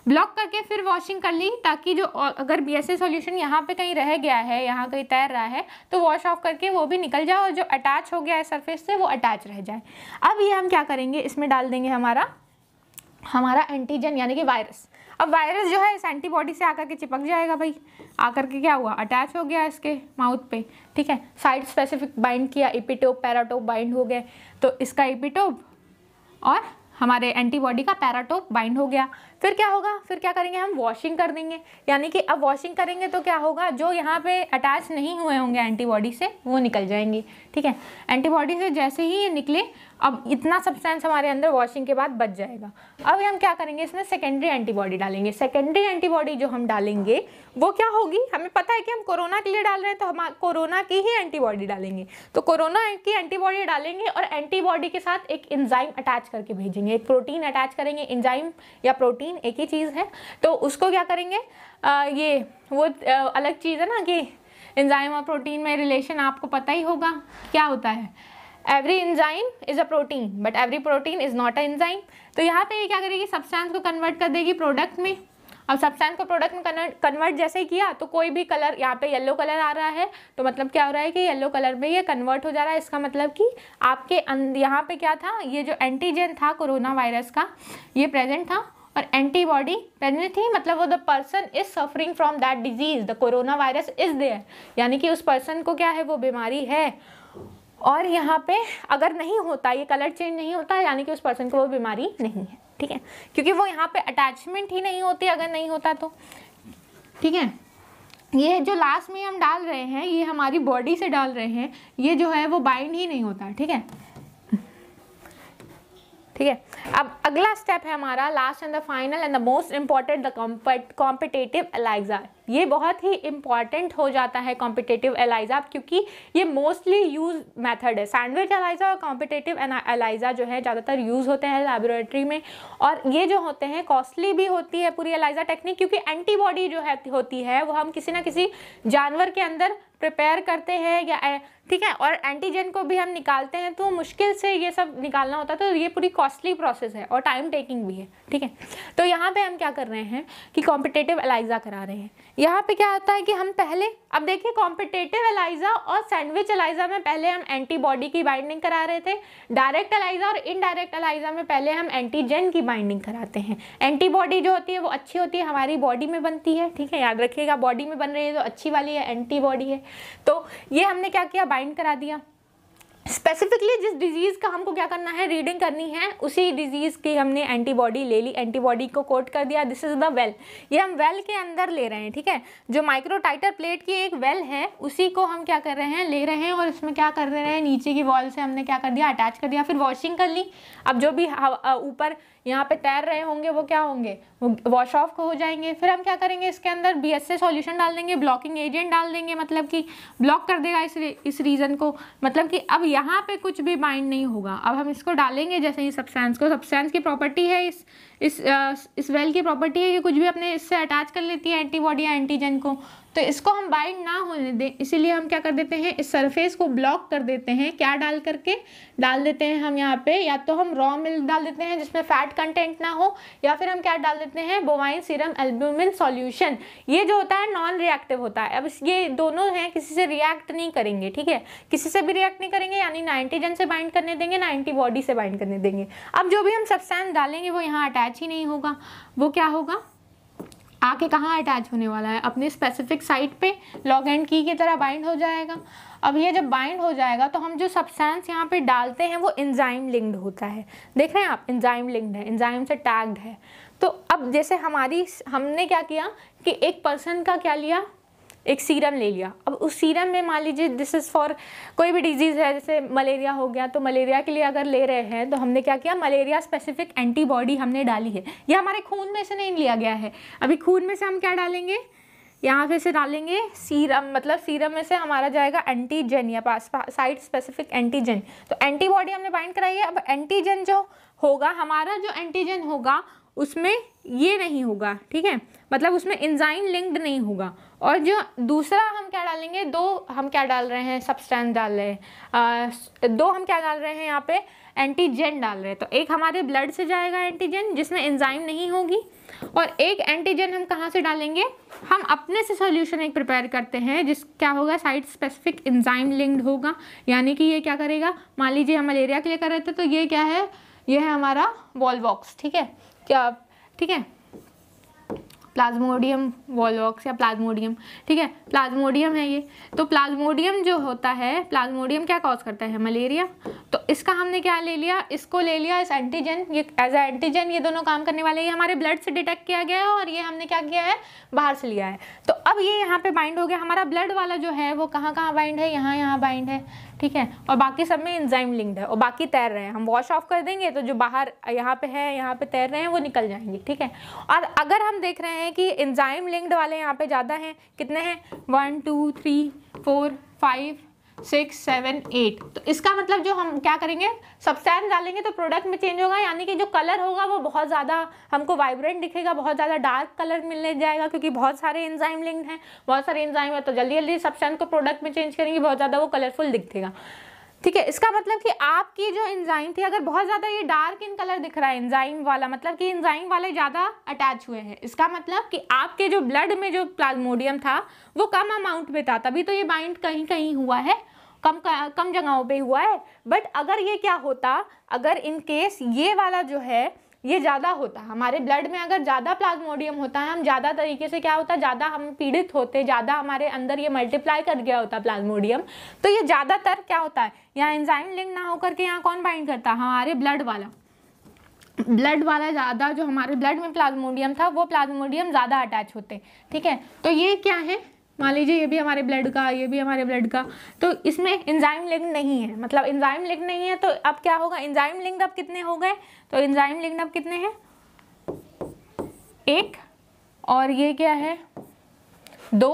ब्लॉक करके फिर वॉशिंग कर ली, ताकि जो अगर BSA सॉल्यूशन यहाँ पे कहीं रह गया है, यहाँ कहीं तैर रहा है, तो वॉश ऑफ करके वो भी निकल जाए और जो अटैच हो गया है सरफेस से वो अटैच रह जाए। अब ये हम क्या करेंगे, इसमें डाल देंगे हमारा एंटीजन यानी कि वायरस। अब वायरस जो है इस एंटीबॉडी से आकर के चिपक जाएगा, भाई आकर के क्या हुआ, अटैच हो गया इसके माउथ पे। ठीक है, साइट स्पेसिफिक बाइंड किया, एपिटोप पैराटोप बाइंड हो गए, तो इसका एपिटोप और हमारे एंटीबॉडी का पैराटोप बाइंड हो गया। फिर क्या होगा, फिर क्या करेंगे, हम वॉशिंग कर देंगे। यानी कि अब वॉशिंग करेंगे तो क्या होगा, जो यहाँ पे अटैच नहीं हुए होंगे एंटीबॉडी से वो निकल जाएंगे। ठीक है, एंटीबॉडी से जैसे ही ये निकले, अब इतना सब्सटेंस हमारे अंदर वॉशिंग के बाद बच जाएगा। अब हम क्या करेंगे, इसमें सेकेंडरी एंटीबॉडी डालेंगे। सेकेंडरी एंटीबॉडी जो हम डालेंगे वो क्या होगी, हमें पता है कि हम कोरोना के लिए डाल रहे हैं तो हम कोरोना की ही एंटीबॉडी डालेंगे। तो कोरोना की एंटीबॉडी डालेंगे और एंटीबॉडी के साथ एक एंजाइम अटैच करके भेजेंगे, एक प्रोटीन अटैच करेंगे। एंजाइम या प्रोटीन एक ही चीज़ है, तो उसको क्या करेंगे, ये वो अलग चीज़ है ना कि एंजाइम और प्रोटीन में रिलेशन आपको पता ही होगा क्या होता है। Every enzyme is a protein but every protein is not a enzyme. तो यहाँ पे ये क्या करेगी, सब्सटेंस को कन्वर्ट कर देगी प्रोडक्ट में। अब सब्सटेंस को प्रोडक्ट में कन्वर्ट जैसे ही किया तो कोई भी कलर, यहाँ पे येलो कलर आ रहा है तो मतलब क्या हो रहा है कि येलो कलर में ये कन्वर्ट हो जा रहा है। इसका मतलब कि आपके यहाँ पे क्या था, ये जो एंटीजन था कोरोना वायरस का ये प्रेजेंट था और एंटीबॉडी प्रेजेंट थी, मतलब वो the person is suffering from that disease, the corona virus is there, यानी कि उस पर्सन को क्या है, वो बीमारी है। और यहाँ पे अगर नहीं होता, ये कलर चेंज नहीं होता, यानी कि उस पर्सन को वो बीमारी नहीं है। ठीक है, क्योंकि वो यहाँ पे अटैचमेंट ही नहीं होती अगर नहीं होता तो। ठीक है, ये जो लास्ट में हम डाल रहे हैं, ये हमारी बॉडी से डाल रहे हैं, ये जो है वो बाइंड ही नहीं होता। ठीक है, ठीक है। अब अगला स्टेप है हमारा last and the final and the most important, the competitive ELISA. ये बहुत ही इंपॉर्टेंट हो जाता है कॉम्पिटेटिव एलाइजा, क्योंकि ये मोस्टली यूज मेथड है। सैंडविच एलाइजा और कॉम्पिटेटिव एलाइजा जो है ज़्यादातर यूज़ होते हैं लैबोरेटरी में, और ये जो होते हैं कॉस्टली भी होती है पूरी एलाइजा टेक्निक, क्योंकि एंटीबॉडी जो है होती है वो हम किसी ना किसी जानवर के अंदर प्रिपेयर करते हैं या ठीक है, और एंटीजन को भी हम निकालते हैं, तो मुश्किल से ये सब निकालना होता है, तो ये पूरी कॉस्टली प्रोसेस है और टाइम टेकिंग भी है। ठीक है, तो यहाँ पे हम क्या कर रहे हैं कि कॉम्पिटेटिव एलाइजा करा रहे हैं। यहाँ पे क्या होता है कि हम पहले, अब देखिए कॉम्पिटेटिव एलाइजा और सैंडविच एलाइजा में पहले हम एंटीबॉडी की बाइंडिंग करा रहे थे। डायरेक्ट एलाइजा और इनडायरेक्ट एलाइजा में पहले हम एंटीजन की बाइंडिंग कराते हैं। एंटीबॉडी जो होती है वो अच्छी होती है, हमारी बॉडी में बनती है। ठीक है, याद रखिएगा, बॉडी में बन रही है तो अच्छी वाली है, एंटीबॉडी है। तो ये हमने क्या किया, बाइंड करा दिया। स्पेसिफिकली जिस डिजीज़ का हमको क्या करना है, रीडिंग करनी है, उसी डिजीज़ की हमने एंटीबॉडी ले ली, एंटीबॉडी को कोट कर दिया। दिस इज़ द वेल, ये हम वेल के अंदर ले रहे हैं। ठीक है, जो माइक्रोटाइटर प्लेट की एक वेल है उसी को हम क्या कर रहे हैं, ले रहे हैं, और इसमें क्या कर रहे हैं, नीचे की वॉल से हमने क्या कर दिया, अटैच कर दिया। फिर वॉशिंग कर ली। अब जो भी ऊपर यहाँ पे तैर रहे होंगे वो क्या होंगे, वो वॉश ऑफ हो जाएंगे। फिर हम क्या करेंगे, इसके अंदर BSA सॉल्यूशन डाल देंगे, ब्लॉकिंग एजेंट डाल देंगे, मतलब कि ब्लॉक कर देगा इस रीजन को, मतलब कि अब यहाँ पे कुछ भी बाइंड नहीं होगा। अब हम इसको डालेंगे जैसे ही सब्सटेंस को, सब्सटेंस की प्रॉपर्टी है, इस वेल की प्रॉपर्टी है कि कुछ भी अपने इससे अटैच कर लेती है एंटीबॉडी या एंटीजन को, तो इसको हम बाइंड ना होने दें, इसीलिए हम क्या कर देते हैं, इस सरफेस को ब्लॉक कर देते हैं। क्या डाल करके डाल देते हैं हम यहाँ पे, या तो हम रॉ मिल्क डाल देते हैं जिसमें फैट कंटेंट ना हो, या फिर हम क्या डाल देते हैं, बोवाइन सीरम एल्ब्यूमिन सॉल्यूशन। ये जो होता है नॉन रिएक्टिव होता है। अब ये दोनों हैं, किसी से रिएक्ट नहीं करेंगे। ठीक है, किसी से भी रिएक्ट नहीं करेंगे, यानी ना एंटीजन से बाइंड करने देंगे ना एंटीबॉडी से बाइंड करने देंगे। अब जो भी हम सब्सटेंस डालेंगे वो यहाँ अटैच ही नहीं होगा, वो क्या होगा, आके कहाँ अटैच होने वाला है, अपने स्पेसिफिक साइट पे लॉग एंड की तरह बाइंड हो जाएगा। अब ये जब बाइंड हो जाएगा तो हम जो सब्सटेंस यहाँ पे डालते हैं वो एंजाइम लिंक्ड होता है। देख रहे हैं आप, एंजाइम लिंक्ड है, एंजाइम से टैग्ड है। तो अब जैसे हमने क्या किया कि एक पर्सन का क्या लिया, एक सीरम ले लिया। अब उस सीरम में मान लीजिए दिस इज़ फॉर कोई भी डिजीज़ है, जैसे मलेरिया हो गया, तो मलेरिया के लिए अगर ले रहे हैं तो हमने क्या किया, मलेरिया स्पेसिफिक एंटीबॉडी हमने डाली है। ये हमारे खून में से नहीं लिया गया है। अभी खून में से हम क्या डालेंगे, यहाँ पे से डालेंगे सीरम, मतलब सीरम में से हमारा जाएगा एंटीजन या साइट स्पेसिफिक एंटीजन। तो एंटीबॉडी हमने बाइंड कराई है। अब एंटीजन जो होगा, हमारा जो एंटीजन होगा उसमें ये नहीं होगा। ठीक है, मतलब उसमें एंजाइम लिंक्ड नहीं होगा। और जो दूसरा हम क्या डालेंगे, दो हम क्या डाल रहे हैं, सब्सटेंस डाल रहे हैं, दो हम क्या डाल रहे हैं यहाँ पे, एंटीजन डाल रहे हैं। तो एक हमारे ब्लड से जाएगा एंटीजन जिसमें एंजाइम नहीं होगी, और एक एंटीजन हम कहाँ से डालेंगे, हम अपने से सॉल्यूशन एक प्रिपेयर करते हैं जिस क्या होगा, साइट स्पेसिफिक एंजाइम लिंक्ड होगा। यानी कि ये क्या करेगा, मान लीजिए हम मलेरिया के लिए कर रहे थे, तो ये क्या है, ये है हमारा वॉल्वॉक्स। ठीक है, क्या, ठीक है, प्लाज्मोडियम वॉल्वॉक्स या प्लाज्मोडियम। ठीक है, प्लाज्मोडियम है ये। तो प्लाज्मोडियम जो होता है, प्लाज्मोडियम क्या कॉज करता है, मलेरिया। तो इसका हमने क्या ले लिया, इसको ले लिया इस एंटीजन, ये एज ए एंटीजन ये दोनों काम करने वाले। ये हमारे ब्लड से डिटेक्ट किया गया है और ये हमने क्या किया है, बाहर से लिया है। तो अब ये यहाँ पे बाइंड हो गया। हमारा ब्लड वाला जो है वो कहाँ कहाँ बाइंड है, यहाँ बाइंड है। ठीक है, और बाकी सब में एंजाइम लिंक्ड है, और बाकी तैर रहे हैं। हम वॉश ऑफ कर देंगे तो जो बाहर यहाँ पे है, यहाँ पे तैर रहे हैं, वो निकल जाएंगे। ठीक है, और अगर हम देख रहे हैं कि एंजाइम लिंक्ड वाले यहाँ पे ज़्यादा हैं, कितने हैं, 1 2 3 4 5 6 7 8, तो इसका मतलब जो हम क्या करेंगे, सब्सटेंस डालेंगे तो प्रोडक्ट में चेंज होगा। यानी कि जो कलर होगा वो बहुत ज़्यादा हमको वाइब्रेंट दिखेगा, बहुत ज़्यादा डार्क कलर मिलने जाएगा, क्योंकि बहुत सारे एंजाइम लिंक्ड हैं, बहुत सारे एंजाइम है, तो जल्दी जल्दी सब्सटेंस को प्रोडक्ट में चेंज करेंगे, बहुत ज़्यादा वो कलरफुल दिखेगा। ठीक है, इसका मतलब कि आपकी जो एंजाइम थी, अगर बहुत ज़्यादा ये डार्क इन कलर दिख रहा है एंजाइम वाला, मतलब कि एंजाइम वाले ज़्यादा अटैच हुए हैं। इसका मतलब कि आपके जो ब्लड में जो प्लाज्मोडियम था वो कम अमाउंट में था, तभी तो ये बाइंड कहीं कहीं हुआ है, कम जगहों पे हुआ है। बट अगर ये क्या होता, अगर इन केस ये वाला जो है ये ज़्यादा होता, हमारे ब्लड में अगर ज़्यादा प्लाज्मोडियम होता है, हम ज़्यादा तरीके से क्या होता, ज़्यादा हम पीड़ित होते, ज़्यादा हमारे अंदर ये मल्टीप्लाई कर गया होता प्लाज्मोडियम, तो ये ज़्यादातर क्या होता है, यहाँ एंजाइम लिंक ना होकर के यहाँ कौन बाइंड करता, हमारे ब्लड वाला ज़्यादा, जो हमारे ब्लड में प्लाज्मोडियम था वो प्लाज्मोडियम ज़्यादा अटैच होते। ठीक है, तो ये क्या है, मान लीजिए ये भी हमारे ब्लड का, ये भी हमारे ब्लड का, तो इसमें एंजाइम लिंक्ड नहीं है, मतलब एंजाइम लिंक्ड नहीं है, तो अब क्या होगा, एंजाइम लिंक्ड अब कितने हो गए, तो एंजाइम लिंक्ड अब कितने हैं, 1, और ये क्या है 2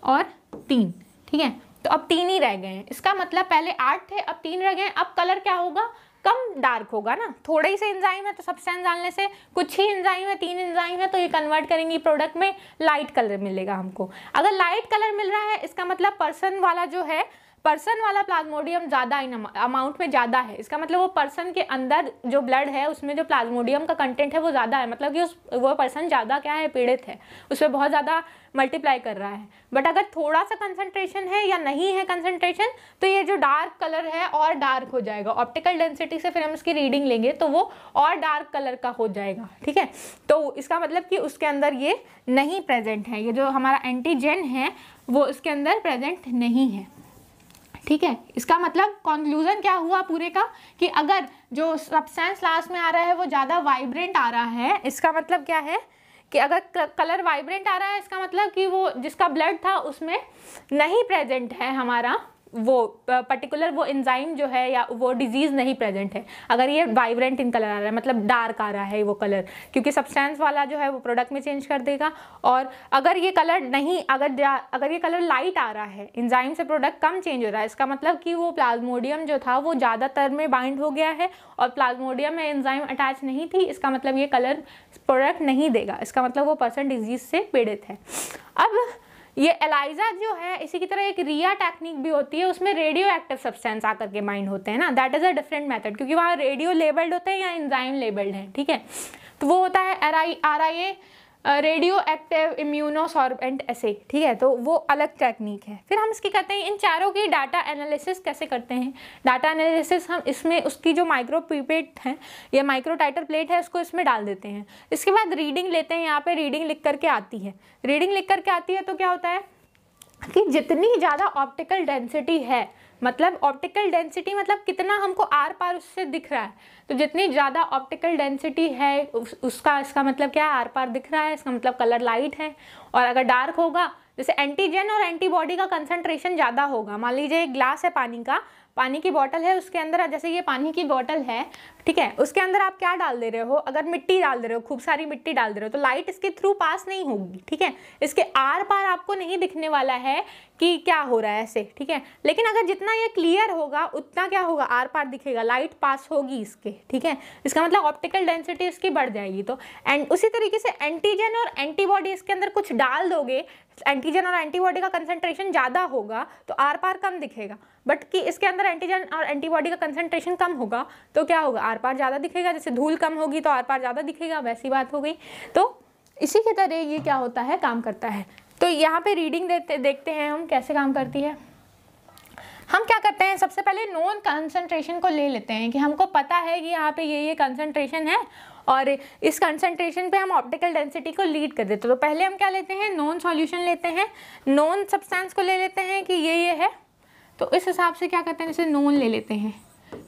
और 3, ठीक है, तो अब 3 ही रह गए हैं। इसका मतलब पहले 8 थे, अब 3 रह गए। अब कलर क्या होगा, कम डार्क होगा ना, थोड़े ही से एंजाइम है तो सब्सटेंस डालने से, कुछ ही एंजाइम है, 3 एंजाइम है, तो ये कन्वर्ट करेंगे प्रोडक्ट में, लाइट कलर मिलेगा हमको। अगर लाइट कलर मिल रहा है इसका मतलब पर्सन वाला जो है, पर्सन वाला प्लाज्मोडियम ज़्यादा इन अमाउंट में ज़्यादा है, इसका मतलब वो पर्सन के अंदर जो ब्लड है उसमें जो प्लाज्मोडियम का कंटेंट है वो ज़्यादा है, मतलब कि वो पर्सन ज़्यादा क्या है, पीड़ित है, उसमें बहुत ज़्यादा मल्टीप्लाई कर रहा है। बट अगर थोड़ा सा कंसंट्रेशन है या नहीं है कंसंट्रेशन, तो ये जो डार्क कलर है और डार्क हो जाएगा, ऑप्टिकल डेंसिटी से फिर हम इसकी रीडिंग लेंगे तो वो और डार्क कलर का हो जाएगा, ठीक है। तो इसका मतलब कि उसके अंदर ये नहीं प्रेजेंट है, ये जो हमारा एंटीजन है वो इसके अंदर प्रेजेंट नहीं है, ठीक है। इसका मतलब कंक्लूजन क्या हुआ पूरे का, कि अगर जो सब्सटेंस लास्ट में आ रहा है वो ज़्यादा वाइब्रेंट आ रहा है, इसका मतलब क्या है कि अगर कलर वाइब्रेंट आ रहा है इसका मतलब कि वो जिसका ब्लड था उसमें नहीं प्रेजेंट है हमारा वो पर्टिकुलर वो एंजाइम जो है या वो डिजीज़ नहीं प्रेजेंट है। अगर ये वाइब्रेंट इन कलर आ रहा है मतलब डार्क आ रहा है वो कलर, क्योंकि सब्सटेंस वाला जो है वो प्रोडक्ट में चेंज कर देगा। और अगर ये कलर नहीं, अगर ये कलर लाइट आ रहा है, एंजाइम से प्रोडक्ट कम चेंज हो रहा है, इसका मतलब कि वो प्लाज्मोडियम जो था वो ज़्यादातर में बाइंड हो गया है और प्लाज्मोडियम में एंजाइम अटैच नहीं थी, इसका मतलब ये कलर प्रोडक्ट नहीं देगा, इसका मतलब वो पर्सन डिजीज़ से पीड़ित है। अब ये एलाइजा जो है इसी की तरह एक रिया टेक्निक भी होती है, उसमें रेडियो एक्टिव सब्सटेंस आकर के बाइंड होते हैं ना, that is a different method, क्योंकि वहाँ रेडियो लेबल्ड होते हैं या एंजाइम लेबल्ड है, ठीक है। तो वो होता है RIA रेडियो एक्टिव इम्यूनोसॉर्बेंट एसे, ठीक है, तो वो अलग टेक्निक है। फिर हम इसकी करते हैं, इन चारों की डाटा एनालिसिस कैसे करते हैं। डाटा एनालिसिस हम इसमें उसकी जो माइक्रो पिपेट है या माइक्रो टाइटर प्लेट है उसको इसमें डाल देते हैं, इसके बाद रीडिंग लेते हैं, यहाँ पे रीडिंग लिख करके आती है। रीडिंग लिख करके आती है तो क्या होता है कि जितनी ज़्यादा ऑप्टिकल डेंसिटी है, मतलब ऑप्टिकल डेंसिटी मतलब कितना हमको आर पार उससे दिख रहा है, तो जितनी ज़्यादा ऑप्टिकल डेंसिटी है उसका इसका मतलब क्या है, आर पार दिख रहा है, इसका मतलब कलर लाइट है। और अगर डार्क होगा, जैसे एंटीजन और एंटीबॉडी का कंसंट्रेशन ज़्यादा होगा, मान लीजिए एक ग्लास है पानी की बोतल है, उसके अंदर जैसे ये पानी की बोतल है, ठीक है, उसके अंदर आप क्या डाल दे रहे हो, अगर मिट्टी डाल दे रहे हो, खूब सारी मिट्टी डाल दे रहे हो, तो लाइट इसके थ्रू पास नहीं होगी, ठीक है, इसके आर पार आपको नहीं दिखने वाला है कि क्या हो रहा है ऐसे, ठीक है। लेकिन अगर जितना ये क्लियर होगा उतना क्या होगा, आर पार दिखेगा, लाइट पास होगी इसके, ठीक है, इसका मतलब ऑप्टिकल डेंसिटी इसकी बढ़ जाएगी। तो एंड उसी तरीके से एंटीजन और एंटीबॉडी इसके अंदर कुछ डाल दोगे, एंटीजन और एंटीबॉडी का कंसंट्रेशन ज़्यादा होगा तो आर पार कम दिखेगा, बट कि इसके अंदर एंटीजन और एंटीबॉडी का कंसंट्रेशन कम होगा तो क्या होगा, आर पार ज़्यादा दिखेगा। जैसे धूल कम होगी तो आर पार ज़्यादा दिखेगा, वैसी बात हो गई। तो इसी की तरह ये क्या होता है, काम करता है। तो यहाँ पे रीडिंग देखते हैं हम कैसे काम करती है। हम क्या करते हैं, सबसे पहले नोन कंसंट्रेशन को ले लेते हैं कि हमको पता है कि यहाँ पे ये कंसंट्रेशन है और इस कंसंट्रेशन पे हम ऑप्टिकल डेंसिटी को लीड कर देते हैं। तो पहले हम क्या लेते हैं, नोन सॉल्यूशन लेते हैं, नोन सब्सटेंस को ले लेते हैं कि ये है, तो इस हिसाब से क्या करते हैं, जैसे नोन ले लेते हैं,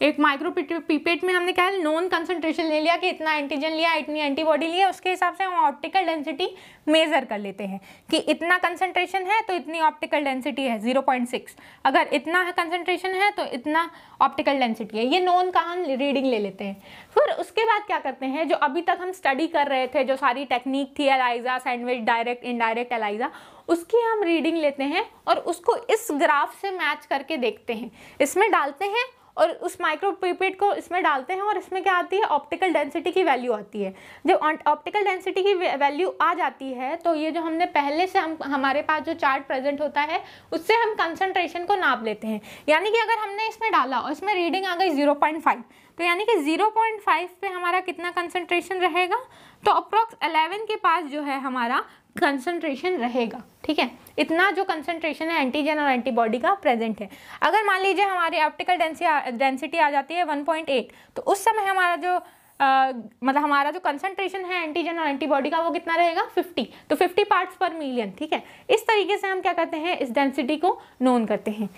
एक माइक्रो पिपेट में हमने क्या है, नोन कंसंट्रेशन ले लिया कि इतना एंटीजन लिया, इतनी एंटीबॉडी लिया, उसके हिसाब से हम ऑप्टिकल डेंसिटी मेजर कर लेते हैं कि इतना कंसंट्रेशन है तो इतनी ऑप्टिकल डेंसिटी है 0.6, अगर इतना है कंसंट्रेशन है तो इतना ऑप्टिकल डेंसिटी है। ये नोन का हम रीडिंग ले लेते हैं। फिर उसके बाद क्या करते हैं, जो अभी तक हम स्टडी कर रहे थे, जो सारी टेक्निक थी ELISA, sandwich, direct, indirect ELISA, उसकी हम रीडिंग लेते हैं और उसको इस ग्राफ से मैच करके देखते हैं, इसमें डालते हैं और उस माइक्रो पिपेट को इसमें डालते हैं और इसमें क्या आती है, ऑप्टिकल डेंसिटी की वैल्यू आती है। जब ऑप्टिकल डेंसिटी की वैल्यू आ जाती है तो ये जो हमने पहले से हमारे पास जो चार्ट प्रेजेंट होता है उससे हम कंसंट्रेशन को नाप लेते हैं। यानी कि अगर हमने इसमें डाला और इसमें रीडिंग आ गई 0.5, तो यानी कि 0.5 पे हमारा कितना कंसंट्रेशन रहेगा, तो अप्रॉक्स 11 के पास जो है हमारा कंसंट्रेशन रहेगा, ठीक है, इतना जो कंसंट्रेशन है एंटीजन और एंटीबॉडी का प्रेजेंट है। अगर मान लीजिए हमारी ऑप्टिकल डेंसिटी आ जाती है 1.8, तो उस समय हमारा जो मतलब हमारा जो कंसंट्रेशन है एंटीजन और एंटीबॉडी का वो कितना रहेगा, 50, तो 50 पार्ट्स पर मिलियन, ठीक है। इस तरीके से हम क्या करते हैं, इस डेंसिटी को नोन करते हैं।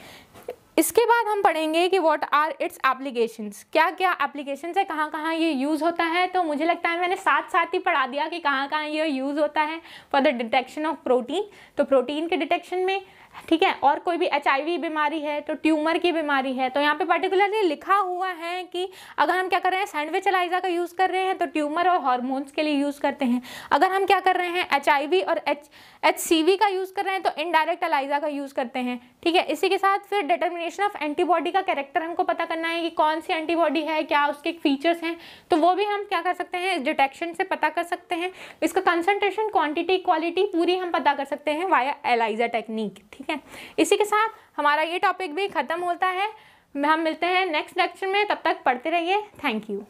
इसके बाद हम पढ़ेंगे कि व्हाट आर इट्स एप्लीकेशंस, क्या क्या एप्लीकेशंस है, कहाँ कहाँ ये यूज़ होता है। तो मुझे लगता है मैंने साथ साथ ही पढ़ा दिया कि कहाँ कहाँ ये यूज़ होता है for the detection of protein, तो प्रोटीन के डिटेक्शन में, ठीक है। और कोई भी HIV बीमारी है तो ट्यूमर की बीमारी है, तो यहाँ पे पर्टिकुलरली लिखा हुआ है कि अगर हम क्या कर रहे हैं सैंडविच एलाइजा का यूज़ कर रहे हैं तो ट्यूमर और हार्मोन्स के लिए यूज़ करते हैं। अगर हम क्या कर रहे हैं HIV और HCV का यूज़ कर रहे हैं तो इनडायरेक्ट एलाइजा का यूज़ करते हैं, ठीक है। इसी के साथ फिर डिटर्मिनेशन ऑफ एंटीबॉडी का कैरेक्टर हमको पता करना है कि कौन सी एंटीबॉडी है, क्या उसके फीचर्स हैं, तो वो भी हम क्या कर सकते हैं डिटेक्शन से पता कर सकते हैं। इसका कंसंट्रेशन, क्वांटिटी, क्वालिटी पूरी हम पता कर सकते हैं वाया एलाइजा टेक्निक, ठीक है। इसी के साथ हमारा ये टॉपिक भी खत्म होता है। हम मिलते हैं नेक्स्ट लेक्चर में, तब तक पढ़ते रहिए। Thank you.